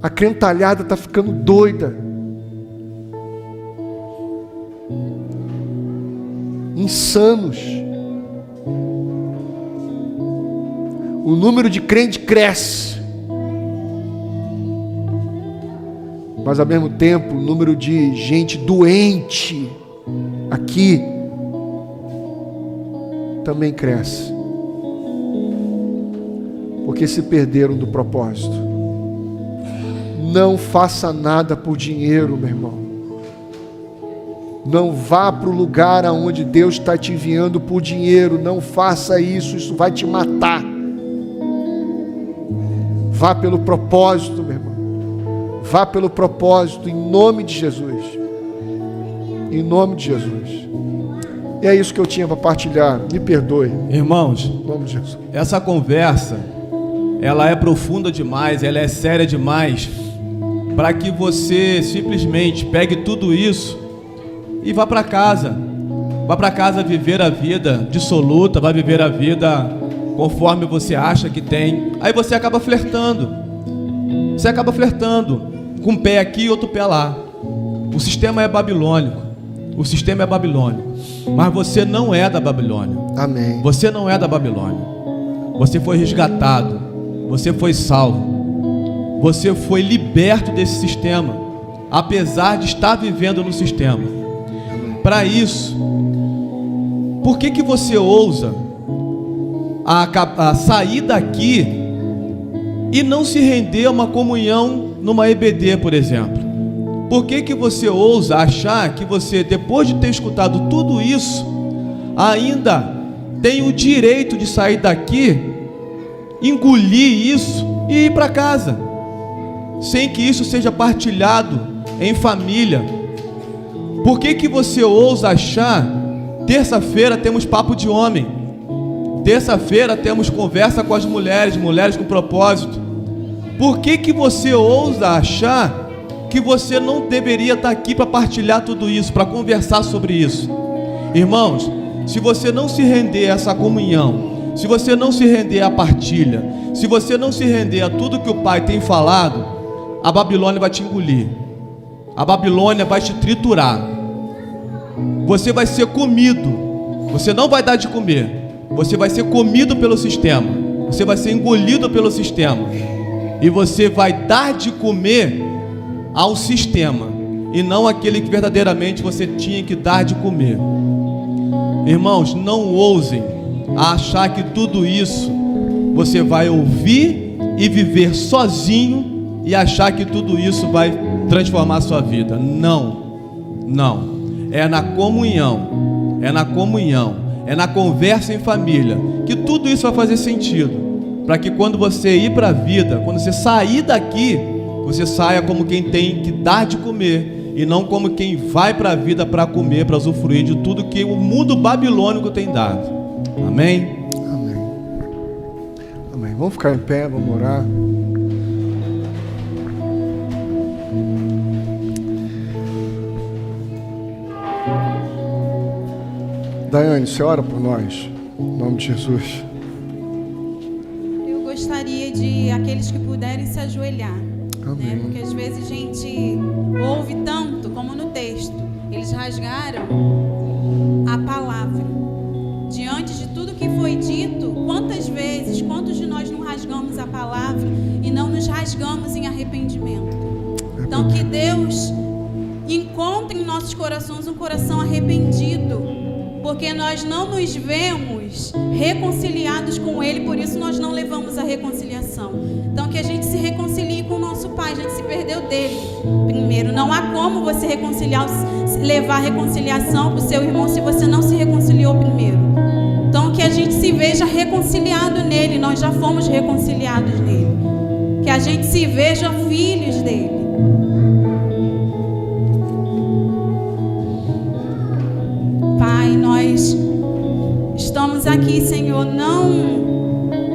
S1: A crentalhada está ficando doida. Insanos. O número de crentes cresce. Mas ao mesmo tempo, o número de gente doente aqui também cresce. Porque se perderam do propósito. Não faça nada por dinheiro, meu irmão. Não vá para o lugar aonde Deus está te enviando por dinheiro. Não faça isso, isso vai te matar. Vá pelo propósito, meu irmão. Vá pelo propósito, em nome de Jesus. Em nome de Jesus. E é isso que eu tinha para partilhar. Me perdoe.
S2: Irmãos,
S1: em nome de Jesus.
S2: Essa conversa, ela é profunda demais, ela é séria demais, para que você simplesmente pegue tudo isso e vá para casa. Vá para casa viver a vida dissoluta, vá viver a vida conforme você acha que tem. Aí você acaba flertando. Você acaba flertando com um pé aqui e outro pé lá. O sistema é babilônico. O sistema é babilônico. Mas você não é da Babilônia.
S1: Amém.
S2: Você não é da Babilônia. Você foi resgatado. Você foi salvo. Você foi liberto desse sistema, apesar de estar vivendo no sistema. Para isso, por que você ousa a sair daqui e não se render a uma comunhão numa EBD, por exemplo? Por que você ousa achar que você, depois de ter escutado tudo isso, ainda tem o direito de sair daqui, engolir isso e ir para casa, sem que isso seja partilhado em família? Por que você ousa achar, terça-feira temos papo de homem, terça-feira temos conversa com as mulheres, mulheres com propósito? Por que você ousa achar que você não deveria estar aqui para partilhar tudo isso, para conversar sobre isso? Irmãos, se você não se render a essa comunhão, se você não se render à partilha, se você não se render a tudo que o Pai tem falado, a Babilônia vai te engolir. A Babilônia vai te triturar. Você vai ser comido Você não vai dar de comer. Você vai ser comido pelo sistema. Você vai ser engolido pelo sistema. E você vai dar de comer ao sistema, e não aquele que verdadeiramente você tinha que dar de comer. Irmãos, não ousem achar que tudo isso você vai ouvir e viver sozinho e achar que tudo isso vai transformar a sua vida. Não. É na comunhão, é na conversa em família que tudo isso vai fazer sentido. Para que quando você ir para a vida, quando você sair daqui, você saia como quem tem que dar de comer, e não como quem vai para a vida para comer, para usufruir de tudo que o mundo babilônico tem dado. Amém?
S1: Amém. Vamos ficar em pé, vamos orar. Daiane, você ora por nós, em nome de Jesus.
S3: Eu gostaria de aqueles que puderem se ajoelhar, né? Porque às vezes a gente ouve tanto, como no texto, eles rasgaram a palavra. Diante de tudo que foi dito, quantos de nós não rasgamos a palavra e não nos rasgamos em arrependimento? Então que Deus encontre em nossos corações um coração arrependido, porque nós não nos vemos reconciliados com Ele, por isso nós não levamos a reconciliação. Então que a gente se reconcilie com o nosso Pai, a gente se perdeu dele primeiro. Não há como você levar a reconciliação para o seu irmão se você não se reconciliou primeiro. Então que a gente se veja reconciliado nele, nós já fomos reconciliados nele. Que a gente se veja filhos dele. Pai, nós estamos aqui, Senhor, não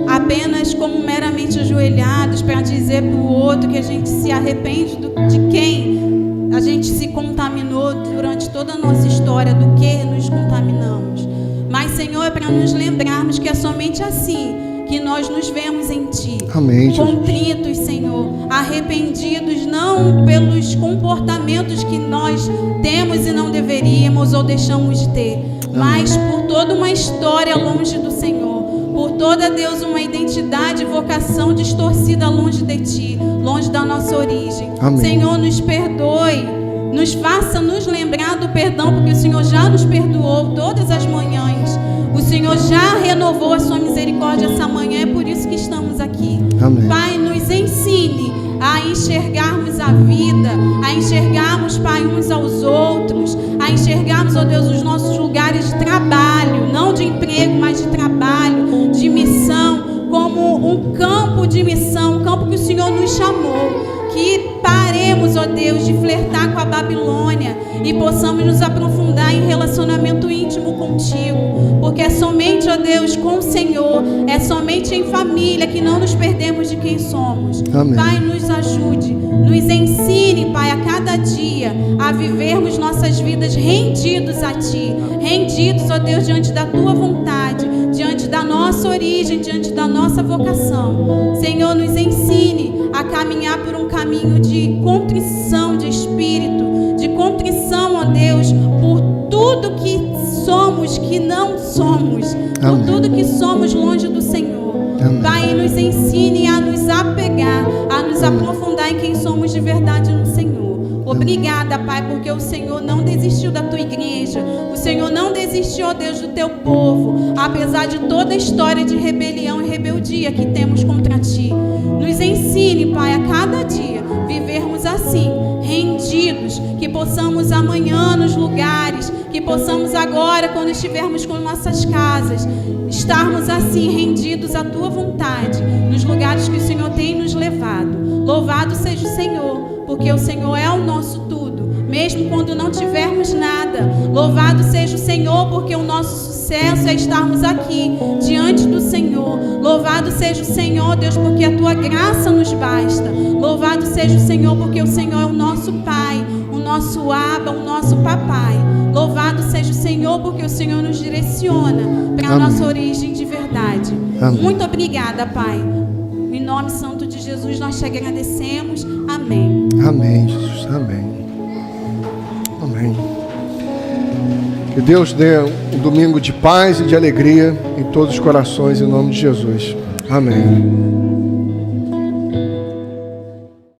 S3: apenas como meramente ajoelhados para dizer para o outro que a gente se arrepende de quem a gente se contaminou durante toda a nossa história, do que nos contaminamos. Mas, Senhor, é para nos lembrarmos que é somente assim que nós nos vemos em Ti.
S1: Amém,
S3: contritos, Senhor, arrependidos não pelos comportamentos que nós temos e não deveríamos ou deixamos de ter, mas por toda uma história longe do Senhor, por toda, Deus, uma identidade e vocação distorcida longe de Ti, longe da nossa origem.
S1: Amém.
S3: Senhor, nos perdoe, nos faça nos lembrar do perdão, porque o Senhor já nos perdoou todas as manhãs. O Senhor já renovou a sua misericórdia essa manhã, é por isso que estamos aqui.
S1: Amém.
S3: Pai, nos ensine a enxergarmos a vida, a enxergarmos, Pai, uns aos outros, a enxergarmos, ó Deus, os nossos lugares de trabalho, não de emprego, mas de trabalho, de missão, como um campo de missão, um campo que o Senhor nos chamou. Que paremos, ó Deus, de flertar com a Babilônia e possamos nos aprofundar em relacionamento íntimo contigo, porque é somente, ó Deus, com o Senhor, é somente em família que não nos perdemos de quem somos.
S1: Amém.
S3: Pai, nos ajude, nos ensine, Pai, a cada dia a vivermos nossas vidas rendidos a Ti, rendidos, ó Deus, diante da Tua vontade, diante da nossa origem, diante da nossa vocação. Senhor, nos ensine a caminhar por um caminho de contrição de espírito, de contrição, ó Deus, por tudo que somos, que não somos, por tudo que somos longe do Senhor. Amém. Pai, nos ensine a nos apegar, a nos aprofundar em quem somos de verdade no Senhor. Obrigada, Pai, porque o Senhor não desistiu da Tua igreja, o Senhor não desistiu, ó Deus, do Teu povo, apesar de toda a história de rebelião e rebeldia que temos contra Ti. Nos ensine, Pai, a cada dia vivermos assim, rendidos, que possamos amanhã nos lugares, que possamos agora, quando estivermos com nossas casas, estarmos assim rendidos à Tua vontade, nos lugares que o Senhor tem nos levado. Louvado seja o Senhor, porque o Senhor é o nosso tudo, mesmo quando não tivermos nada. Louvado seja o Senhor, porque o nosso sucesso é estarmos aqui, diante do Senhor. Louvado seja o Senhor, Deus, porque a Tua graça nos basta. Louvado seja o Senhor, porque o Senhor é o nosso Pai, o nosso Abba, o nosso Papai. Louvado seja o Senhor, porque o Senhor nos direciona para a nossa origem de verdade.
S1: Amém.
S3: Muito obrigada, Pai. Em nome santo de Jesus, nós te agradecemos. Amém.
S1: Amém, Jesus. Amém. Amém. Que Deus dê um domingo de paz e de alegria em todos os corações, em nome de Jesus. Amém.